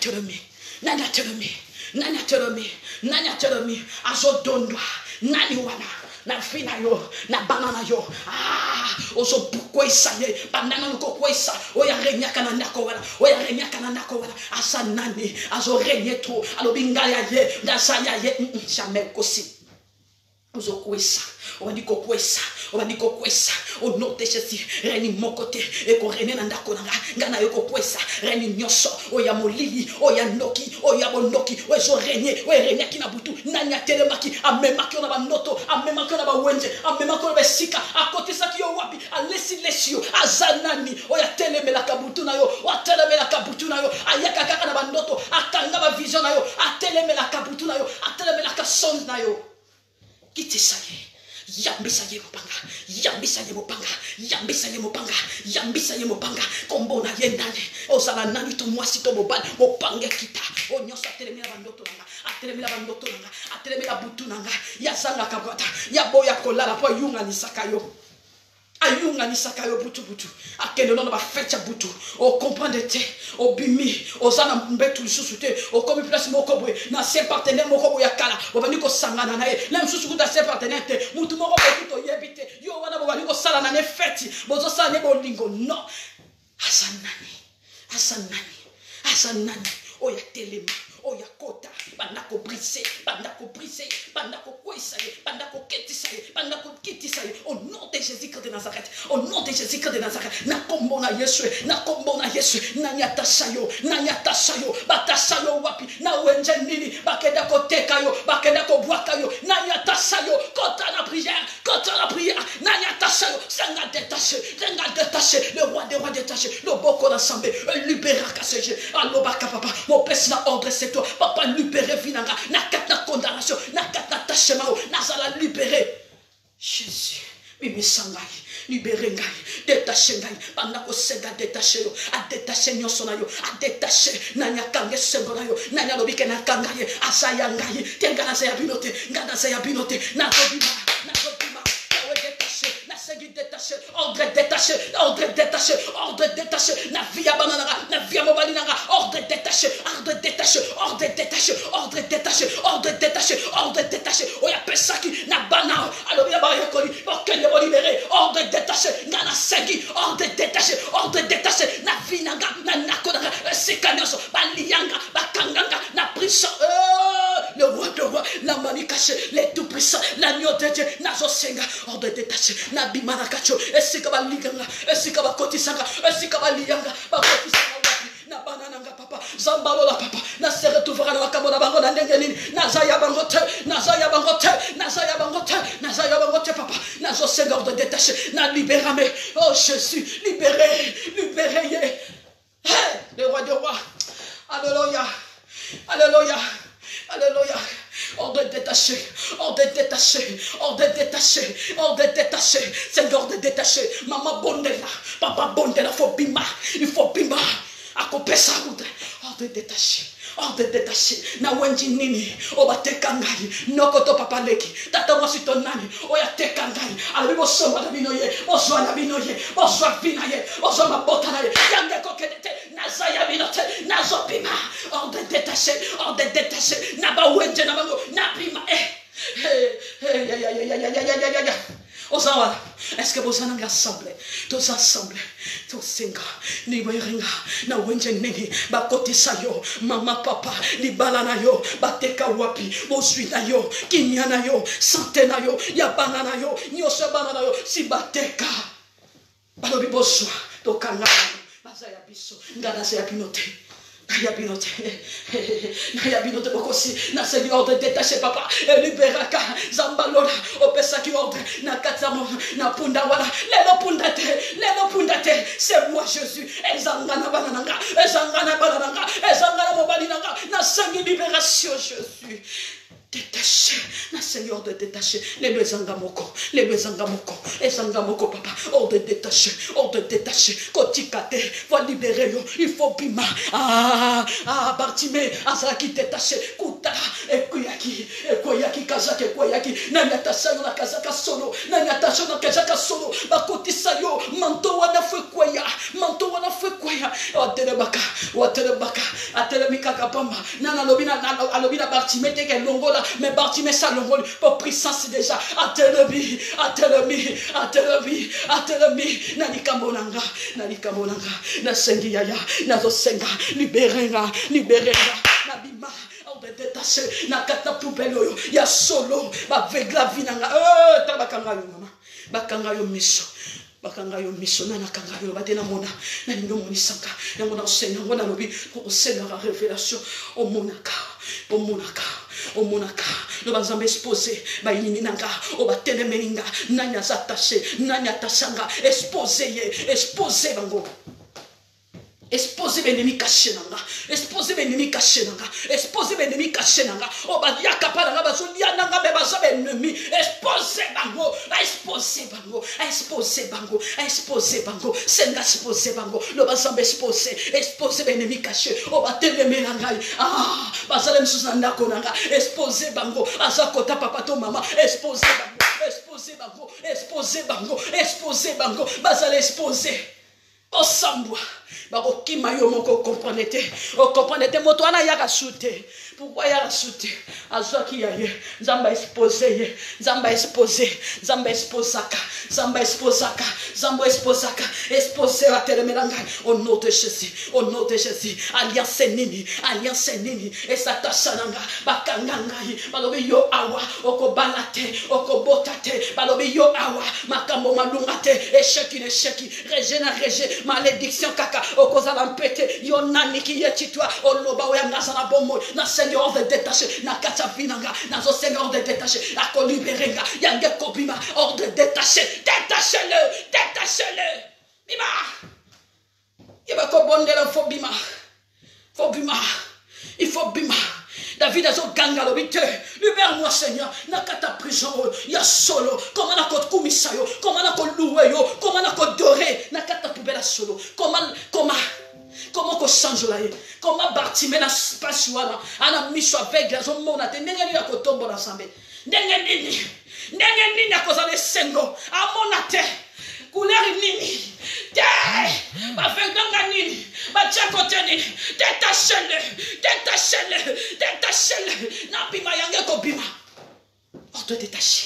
S1: teremi, azo dondwa, nani wana, na fina yo, na banana yo, ozo bukwe saye, banana no kokwesa, oya renyaka na nako wana, asa nani, azo renye to, alo bingaya ye, dasaya ye, jamais kosi, ozo kwesa. On va dire kwesa au nom de Jésus reni mokote e ko rene na ndako nanga ngana yo kwesa reni nyoso o ya molili o ya noki o ya bonoki o zo renye o renya kina butu nanya telemaki amemaki na banoto amemaki na bawenje amemaki na besika akote saki yo wapi alesi lesio azanani o ya telemela kabutu na yo o telemela kabutu na yo ayaka kaka na banoto akanga ba vision na yo atelemela kabutu na yo atelemela ka son na yo kitisaye Yambisa ye mopanga kombo na ye ndane osala nani to mwasi to mobali mopanga kita onyosa atelemela bandoto nanga atelemela butu nanga yazanga kabata yaboya kolala po yunga ayunga nisakayo butu akende no ba fecha butu o comprendre te o bimi o sana mbetu lisusu te o komi place moko boye na se partenaire moko boya kala o bani ko sangana na ye la msusu kuta se partenaire te mutu moko boye to yebite yo wana bo bani ko sala na ne feti bozo sala ne bolingo no asanani o ya telema o ya kota bandako brise bandako kwesa bandako ketisa bandako kitisa au nom de Jésus de Nazareth na kombo na Yesu na nyatasayo batasayo wapi na wenje nini bakenda koteka yo bakenda kobwaka yo na nyatasayo kota na prière na nyatasayo senga détaché le roi des rois détaché le boko l'assemblée libéra kaseje alobaka papa mon père na ordre c'est toi papa libéré vinanga na katna condamnation na katna tachemao na sala libéré Jésus mimi sangai libéré ngai détaché ngai bandako sega détaché yo a détaché nyoso na yo a détaché nanya kange sengo na yo nanya lobike na kangaye asaya ngai tengana sa ya binote ngana sa ya binote na kobima ordre détaché, na via banana, na via mobalinanga, ordre détaché, oya pesaki, na bana, alors ya ba yokoli, okende bo libéré, ordre détaché, na segi, ordre détaché, na vinanga, na nakonanga, sekanyoso, balianga, bakanganga, na prison, le roi de roi, la mani cachée, les tout puissants, l'agneau de Dieu, na zosenga, ordre détaché, na bimarakacho, esikaba liganga, esikaba kotisanga, esikaba lianga, bakotisanga wapi, na banananga papa, zambalo la papa, na se retrouvera na kamona bango na ndengenini, na zaya bangote papa, na zosenga ordre détaché, na libérame, oh Jésus, libéré, le roi de roi, alléluia. Ordre détaché, c'est ordre détaché. Maman bondela, papa bondela, il faut bima. À couper sa route. Ordre détaché. Na wenji nini, obate kangai, nokoto papa leki, tata wasito nani, oya te kangai, alabi bosoma na binoye, boswa na binoye, boswa binaye, boswa mabota na ye, yange kokedete, nazaya binote, nazopima, ordre détaché, na ba wenje na bango, na pima, Osawala. Est-ce que vous en assemblez? Tous assemblés. Tous singa. Ni weringa. Na wenje nini. Bakote sayo. Mama papa. Ni balana yo. Bateka wapi. Boswina yo. Kinyana yo. Santena yo. Yabanana yo. Nyosha banana yo. Si bateka. Balobi boswa. Tokanga. Bazaya biso. Ngana se yapinote. Nayabinote bokosi na Seigneur de détacher papa et liberaka zambalora opesa ki ordre na katsamo na punda wala lelo pundate c'est moi Jésus ezangana bananga mobalinanga na sangi libération Jésus. Détaché, na Seigneur de détacher les bezangamoko, ezangamoko papa, ordre détaché, kotikate, faut libérer yo, il faut bima, Bartimée, azaki détaché, kuta, ekoyaki, kazake, ekoyaki, nanyata sayo na kazaka solo, bakoti sayo, manto wana fwe kwaya, watelebaka, atelemika kapamba, nana lobina Bartimée teke longola. Mais Bartimée Salomon pour puissance déjà atelemi nalikamonanga na sengi yaya nazo senga libérenga nabima on est détaché na kata poubelle yo ya solo ba vegla vinanga tabakanga yo mama bakanga yo miso nana kanga yo batena mona na ningo monisanga yango na senga ngona lobi ko senga la révélation au monaka le bazambe exposé ba yini nanga o batene meninga nanya s'attacher nanya tasanga exposé bango exposé l'ennemi caché nanga o ba yaka pa nanga ba solia nanga be ba sabe ennemi exposé bango senga exposé bango le bazambe exposé l'ennemi caché o ba tene menanga ba salem susanda konanga exposé bango azakota papa to mama exposé bango bazale exposé osambwa bakokima yo moko comprenez moto wana yaka shute pourquoi yaka shute azwaki ya ye nzamba exposaka atelemelanga au nom de Jésus alliance nini esatasa nanga bakanga ngai balobi yo awa okobalate okobotate balobi yo awa makambo malungate échec rejet malédiction kaka okozala mpete yo nani ki yetitwa oloba oyangasa na bomo na Seigneur de détaché na kata vinanga na zo Seigneur de détaché akoliberenga yange kobima ordre détachez-le bima yeba ko bondela faut bima il faut bima. David a son ganga lo bite. Libère-moi Seigneur. Nakata prison ya solo. Comment na ko kumisayo? Comment na ko louer yo? Comment na ko dorer? Nakata poubelle solo. Comment ko change la ye? Comment Bartimée na space wana? Ana miso avec la zone mona te ndenge ni ko tombo na sambe. Ndenge nini akozale sengo. Amona te. Couleur nini? Ba fenganga nini? Ba tchakote nini? Détachez-le. Na bima yange ko bima. Ordre détaché.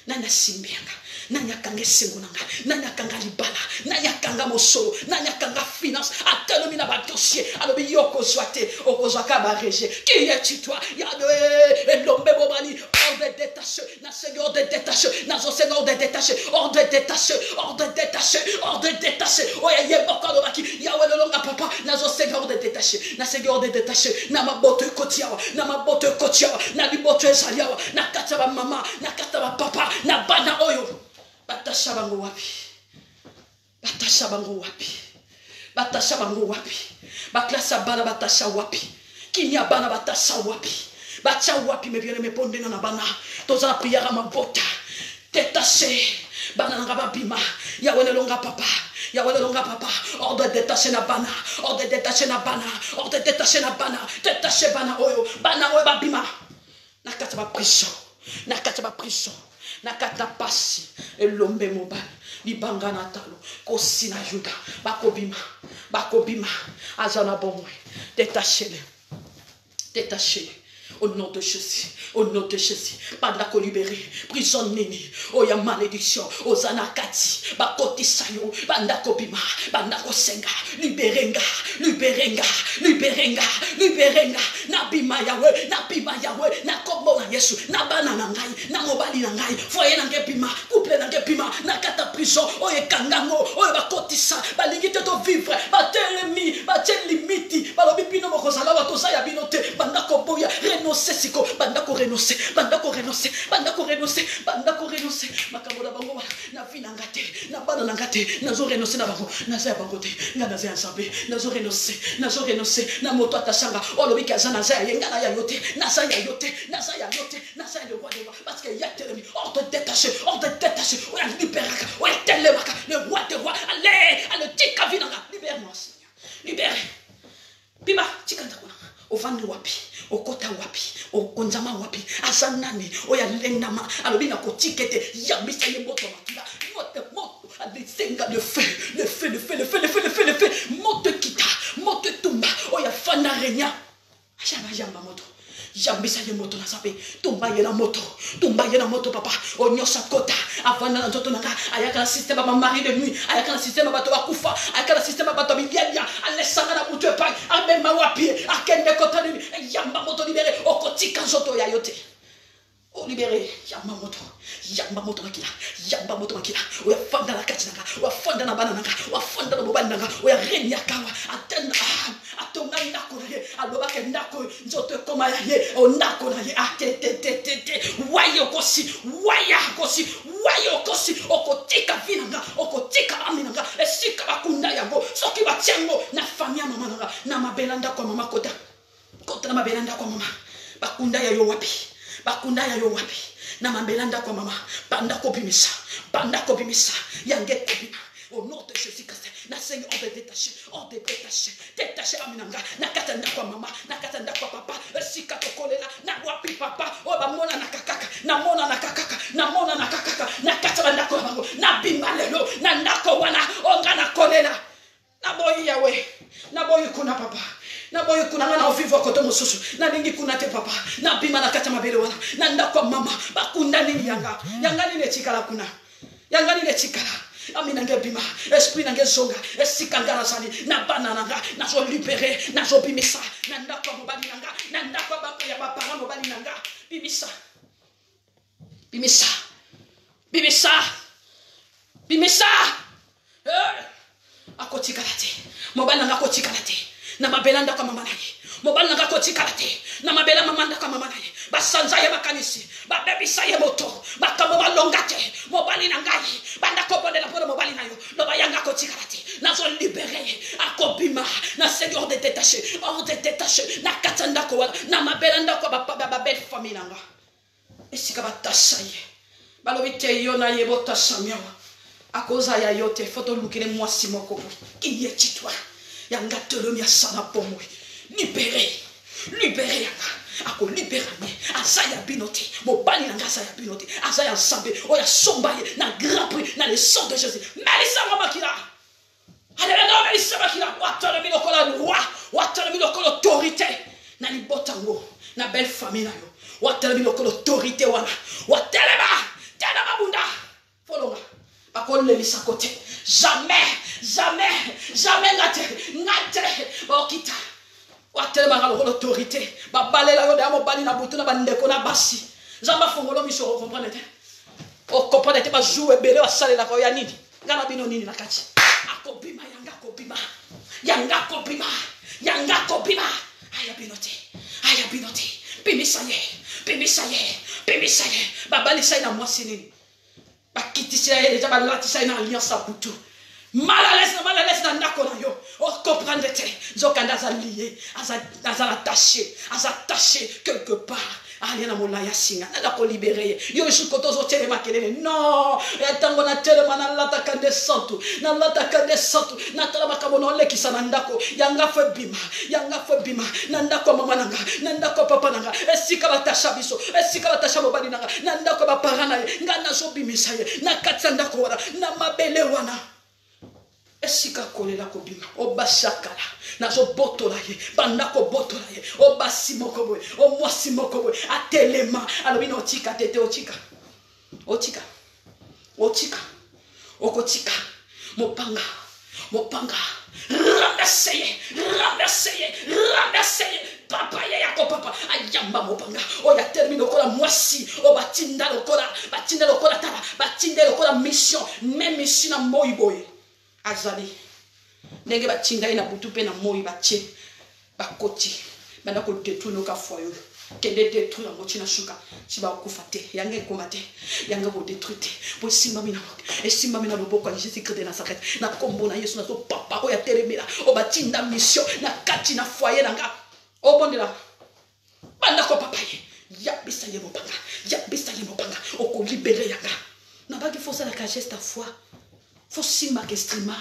S1: Nana simbianga. Nanya kanga sengo nanga. Nanya kanga libala. Nanya kanga mosolo. Nanya kanga finance. Atelemi na ba dossier. Alobi yoko zwate. Okozaka ba reje. Qui es-tu toi? Ya de lombe bobani. Ordre détaché. Na Seigneur de détaché. Na zo Seigneur de détaché. Ordre détaché. Oya yeboko do baki. Yawe no longa papa. Na zo Seigneur de détaché. Na Seigneur de détaché. Na mabote kotiawa. Na libote saliawa. Na kataba mama. Na kataba papa. Na bana oyo. Batasha bango wapi. Baklasa bana batasha wapi. Kinya bana batasha wapi. Bacha wapi me viene me ponde na bana. Toza prière ma bota. Détaché. Bana ngaba bima. Ya wele longa papa. Ordre détaché na bana. Détaché bana oyo babima. Nakata ba prison. Nakata pasi elombe moba libanga natalo kosina juda bakobima azana bomwe détachez Au nom de Jésus, au nom de Jésus, bandako libéré, prison nini, oya malédiction, ozana kati, bakoti sayo, bandako bima, bandako senga, libérenga, libérenga, libérenga, libérenga, nabima yawe, na kombo na Yesu, na bana na ngai, na mobali na ngai, foye na nge bima, couple na nge bima, na kata prison, oye kangango, oye bakoti sa, balingi te to vivre, batelemi, batel limiti, balobi bino mokozala watosa ya binote, bandako boya, renoncer siko, bandako renoncer, bandako renoncer, bandako renoncer, bandako renoncer, makambo na bango na vie na ngate, na bana na ngate, nazo renoncer na bango, nazo ya bango te, nga nazo ya nsambe, nazo renoncer, na moto atashanga, olobi kaza nazo ya yenga na ya yote, nazo ya yote, nazo ya yote, nazo ya le roi des rois, parce que ya telemi, on te détache, on a libéraka, on a telemaka, le roi des rois, allez, tika vinanga, libère-moi Seigneur, libère, bima, tikanda kuna, ovandi wapi, okota wapi, okonzama wapi, asanani, oya lendama, alobina kotikete, yambisa ye moto makila, moto, adesenga le feu, moto kita, moto tumba, oya fana renya, yamba moto. Jambisa ye moto na sape, tumba ye na moto papa, onyosa kota, avana na nzoto nanga, ayaka na système ba mari de nuit, ayaka na système ba to bakufa, ayaka na système ba to bibiania, alesanga na mutu epai, amema wapi, akende kota ni, yamba moto libéré, okotika nzoto ya yote. O libéré, yamba moto makila, oya fanda la kati nanga, oya fanda na bana nanga, oya fanda na mobali nanga, oya renya kawa, atenda, atonga ndako na ye, aloba ke ndako, nzoto koma ya ye, o ndako na ye, wayo kosi, okotika vinanga, okotika aminanga, esika bakunda yango, soki batiango, na famia mama nanga, na mabelanda kwa mama kota na mabelanda kwa mama, bakunda ya yo wapi, na mabelanda kwa mama, banda kopimisa, yange kopima, au nom de Jésus-Christ, na Seigneur, on te détache, aminanga, na katanda kwa mama, na katanda kwa papa, sika tokolela, na wapi papa, oba mona na kakaka, na katanda kwa mama, na bimalelo, na ndako wana, onga na kolela, na boyi yawe, na boyi kuna papa, na boyi kuna na ovivo koto mususu, na ningi kuna te papa, na bima na kata mabele wana, na ndako mama, bakunda nini yanga nini chikala kuna, yanga nini chikala, amina nge bima, esprit na nge zonga, esika ngana sani, na bana nanga, na zo libere, na zo bimisa, na ndako mobali nanga, na ndako bako ya bapara mobali nanga, bimisa, akotikalate, mobali nanga kotikalate, na mabelanda kwa mama naye, mobali nanga kotikalate, na mabela mamanda kwa mama naye, basanza ye makanisi, babebisa ye moto, bakamo balongate, mobali nangaye, banda kopone la pona mobali nayo, no bayanga kotikalate, na zo libéré, akobima, na Seigneur de détaché, na katanda kwa, na mabelanda kwa ba belle famille nanga. Esika batasaye, balobite yona ye botasamiawa. Akoza ya yote foto lukile mwasi moko kiye chitwa yanga tolomi asana pomwe libéré yanga ako libérane asaya binote mobali nanga asaya binote asaya ensemble oya sombaye na grand prix na le sang de Jésus melisa mamakila alléluia melisa mamakila watala bilokolo roi watala bilokolo autorité na libotango na belle famille na yo watala bilokolo autorité wana watala ba tana mabunda folonga akole lisa côté jamais ngate okita watele mangalo l'autorité babalela yo damo bali na butu na bandeko na basi zamba fongolo miso comprendre te o comprendre te ba jouer belé wa salela ko ya nini ngana bino nini nakati akobima yanga kopima aya binote pimisaye babali sai na mwasi nini bakitisa ye déjà balatisa na alliance à butu mal à l'aise dans ndako na yo o comprendre te zokanda za lié attaché quelque part alien na molaya singa na ko libérer yo je koto zo tele makelele non etango na tele mana lata kande santu na tala makabo no lekisa na ndako yanga fe bima na ndako mama nanga na ndako papa nanga esika batasha biso esika batasha mobali nanga na ndako ba parana ngana zo bimisa ye na katsa ndako wana na mabele wana Sika kolela kobima obashakala nazo botola ye bandako botola ye obasimo koboy o mwasimo koboy atelema alobi no tika tete otika okotika mopanga rameseye papa yako papa ayamba mopanga oya termine kola mwasi o batinda lokola taba batinda lokola mission même mission na moyiboye azali ndenge batinda ina butu pe na moyi batie bakoti banda ko détruire ka foyo kende détruire ngoti na shuka siba kufate yange komate yange bo détruire po simba mina et simba mina boboko ya Jésus Christ de Nazareth na kombo na Yesu na so papa oya telemela o batinda mission na kati na foyer nanga o bondela banda ko papa ye ya bisa ye mopanga o ko libérer yanga na ba ki faut ça la geste à foi faut simba kestrima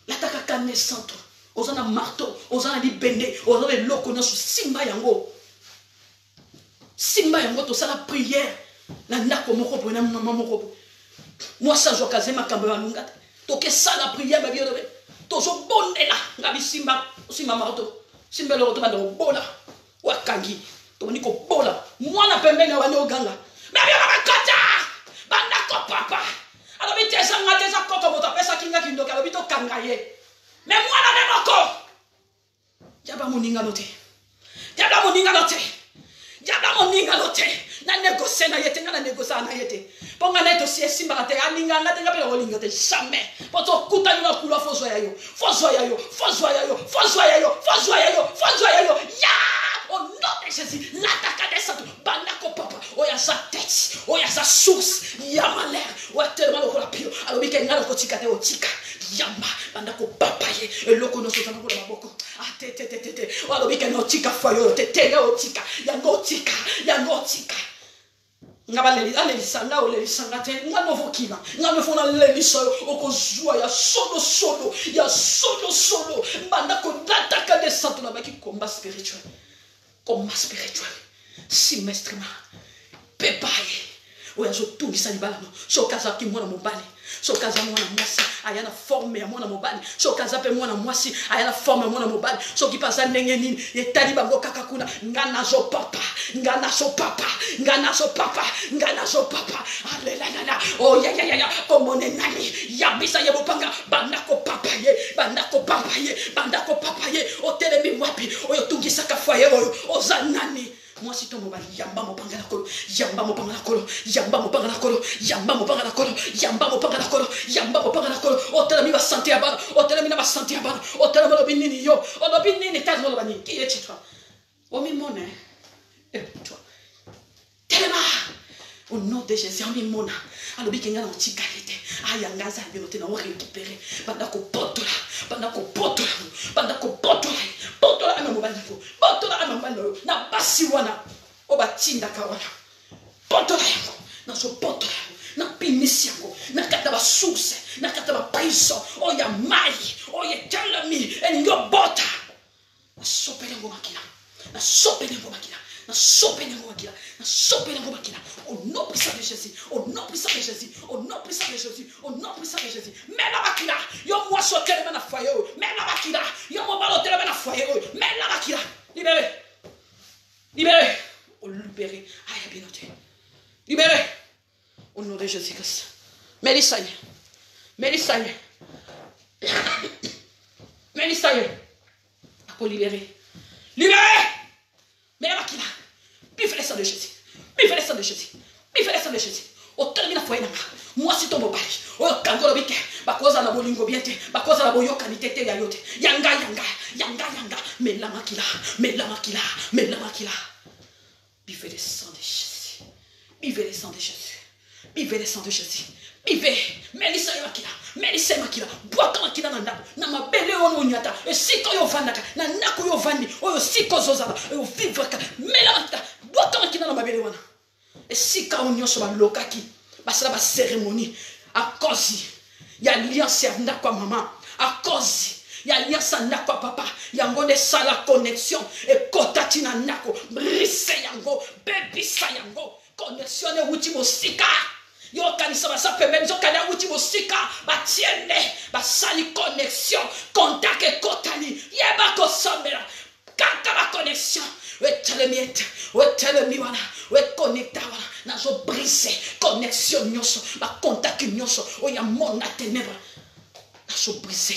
S1: l'attaque à naissante ozana marteau ozana libende ozana loko na simba yango to ça la prière na ndako moko po na mama moko moi ça jo kazema kamba banunga to ke ça la prière ba biolo to zo bondela ngabi simba marteau simba lo to banda bola wakangi to ni ko bola mwana pembeni na bana oganga babi ba kota banda ko papa alors bite sanga tesa koko bota pesa kinga kindoka alors bito kangaye mais mwana ne moko jaba moninga note na négocier na yete na négocier na yete ponga na to si simba te alinga na te ngapela olinga te jamais poto kuta na kula fozo yayo ya au nom de Jésus l'attaque des saints banako papa oya sa tête oya sa source ya malheur oya tellement ko la pio alors bi kenga ko tika te otika yamba banako papa ye eloko no sotana ko la maboko te alors bi kenga otika fayo te tenga otika yango tika ngabalelisanga olelisanga te ngano vokima ngano fona leliso okozwa ya solo banda ko dataka de santo na baki combat spirituel semestrement pepaye oya zo tungisa libala no so kaza ki mwana mobali so kaza mwana mwasi ayana forme ya mwana mobali so kaza pe mwana mwasi ayana forme ya mwana mobali so ki pasa ndenge nini etali bango kaka kuna ngana zo papa alelala oh ya komone nani ya bisa ye bopanga bandako papa ye otelemi wapi oyo tungisa ka foyer oyo ozanani mwasi to mobali yamba mopanga na kolo otelemi ba santé ya bana otelemi lo binini yo lo binini tazo lo bani ki ye chitwa o mi mone toi tellement au nom de Jésus on mi mona alobi kenga na chikalete ayanga za binote na récupérer bandako potola amambalo na basi wana obatinda kawana potola yango na so potola na pinisi yango na kata ba source na kata ba prison oya mai oya telemi enyo bota na sopele ngo makina au nom puissant de Jésus mais la makila yo moi so kelema na foyer mais la makila yo mo balo telema na foyer mais la makila libéré au libéré aya binote libéré au nom de Jésus Christ Mélissaïe pour libérer mais la makila bifele sang de Jésus o termina foyer nanga moi si tombo bali o kangolo bike bakoza na bolingo biente bakoza na boyoka ni tete ya yote yanga mais la makila bifele sang de Jésus Bive, Melissa makila, boaka makila na ndako, na mabele ono nyata, e siko yo vandaka, na nako yo vandi, oyo siko zozala, oyo vivaka, mela makila, boaka makila na mabele wana. E sika onyoso ba lokaki, basala ba cérémonie, à cause ya alliance ya ndako maman, à cause ya alliance ya ndako papa, yango ne sala connexion, e kotati na ndako, brise yango, bebisa yango, connexion e uti mosika. Yo kanisa ba sa pembe zo kana uti bosika ba tiene ba sali connexion contact et kotani yeba ko somera kaka ba connexion we tell me wana we connecta wana na zo brise connexion nyoso ba contact nyoso o ya mona tenebra na zo brise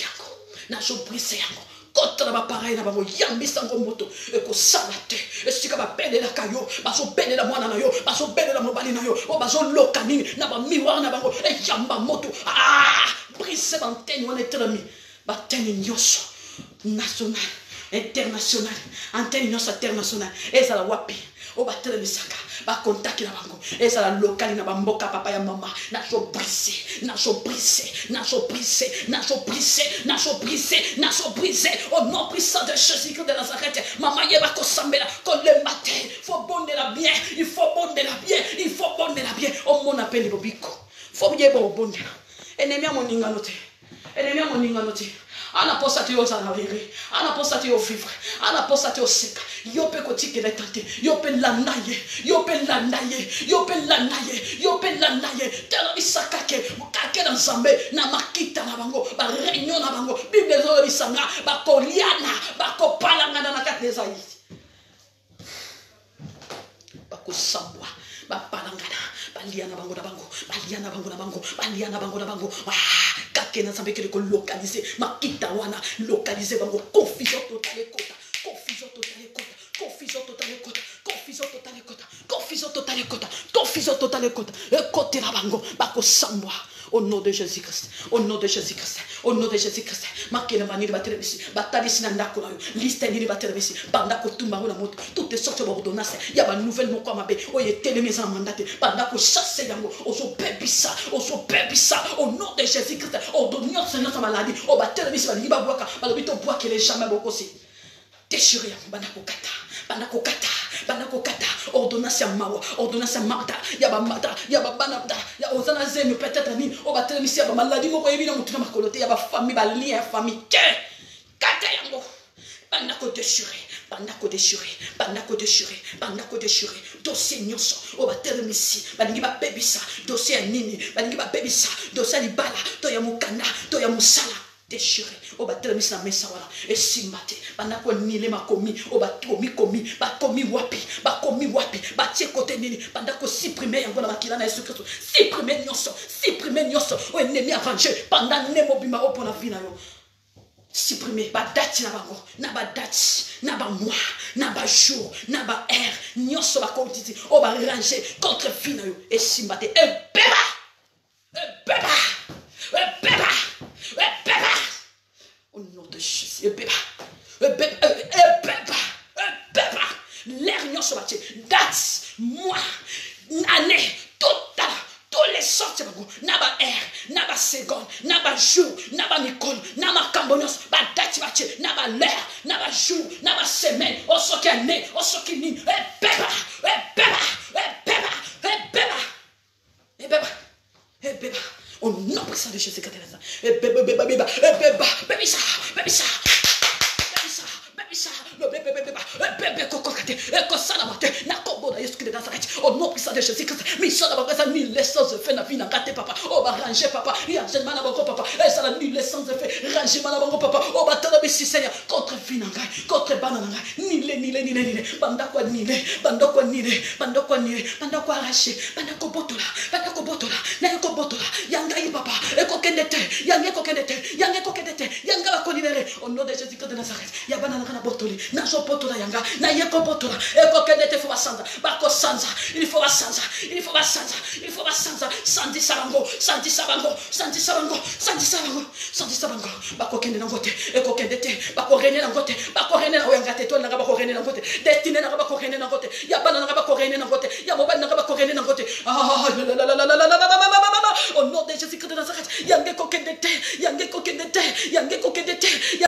S1: yango Kota ba pareil na bango yambisa ngo moto eko salate esika ba pele la kayo baso pele la mwana na yo baso pele la mobali na yo o baso loka nini na ba miwa na bango e yamba moto brise banteni wana etelemi bateni nyoso national international antenne nyoso international ezala wapi o batelemi saka ba contact na bango ezala local na bamboka papa ya mama na so brise au nom puissant de Jésus-Christ de Nazareth maman yeba ko sambela ko le matin faut bonner la bien o mon appel bobiko faut bien bo bonner ennemi a moninga note ana posa te osana vivre ana posa te vivre ana posa te oseka yo pe ko tikele tante yo pe landaye telo isakake mukake na nzambe na makita na bango ba réunion na bango bible zo bisanga ba koliana ba kopalanga na kateza yi ba kusambwa ba palangana baliana bango na bango kakena nzambe kele ko localiser makita wana localiser bango confusion totale kota côté la bango bako sambwa au nom de Jésus-Christ makena maniri batelebisi batalisi na ndako na yo liste niri batelebisi banda ko tumba na moto toutes sortes de ordonnances ya ba nouvelle moko mabe o yetelemi za mandate banda ko chasser yango oso pebisa au nom de Jésus-Christ ordonnance na sa maladie o batelebisi ba liba boaka ba lobito boaka les jamais bokosi déchirer banda ko kata ordonnance ya mawa ordonnance ya mata ya ba banabda ya ozana zemi peut-être ni o batelemisi ya ba maladie moko yebina mutu na makolote ya ba famille ba lien ya famille kata yango banda ko déchirer dossier nyonso o batelemisi balingi ba bebisa dossier ya nini balingi ba bebisa dossier libala to ya mukanda to ya musala déchiré o batelemisi na mesa wana esimbate banako nile makomi o bakomi wapi batie kote nini bandako supprimer yango na makila na Yesu Kristo supprimer nyonso o ennemi arrangé pendant nemo bima o pona vie na yo supprimer ba date na bango na ba date na ba mois na ba jour na ba heure nyonso ba kontiti o ba ranger contre vie na yo esimbate beba au nom de Jésus, l'air nyonso batie date mois année tous les sortes na ba heure na ba seconde na ba jour na ba mikolo na makambo nyonso ba date batie na ba l'heure na ba jour na ba semaine o soki année o soki nini beba au nom puissant de Jésus-Christ de Nazareth au nom puissant de Jésus-Christ mission na ni l'essence de fait na vie na gâté papa o ba ranger papa ya jeune na bango papa ça la ni l'essence de fait ranger na bango papa o ba tala bisi Seigneur contre vie na ngai contre bana na ngai nile banda kwa arracher banda ko botola na ko botola yanga yi papa eko kendete yanga ba ko libérer au nom de Jésus-Christ de Nazareth ya bana na botoli na so botola yanga na yeko botola eko kendete fo basanza bako sanza il faut basanza sandi sabango bako kende na ngote eko kendete bako rene na ngote bako rene na yanga te to na bako rene na ngote destiné na bako rene na ngote ya bana na bako rene na ngote ya mobali na bako rene na ngote au nom de Jésus-Christ de Nazareth yange kokendete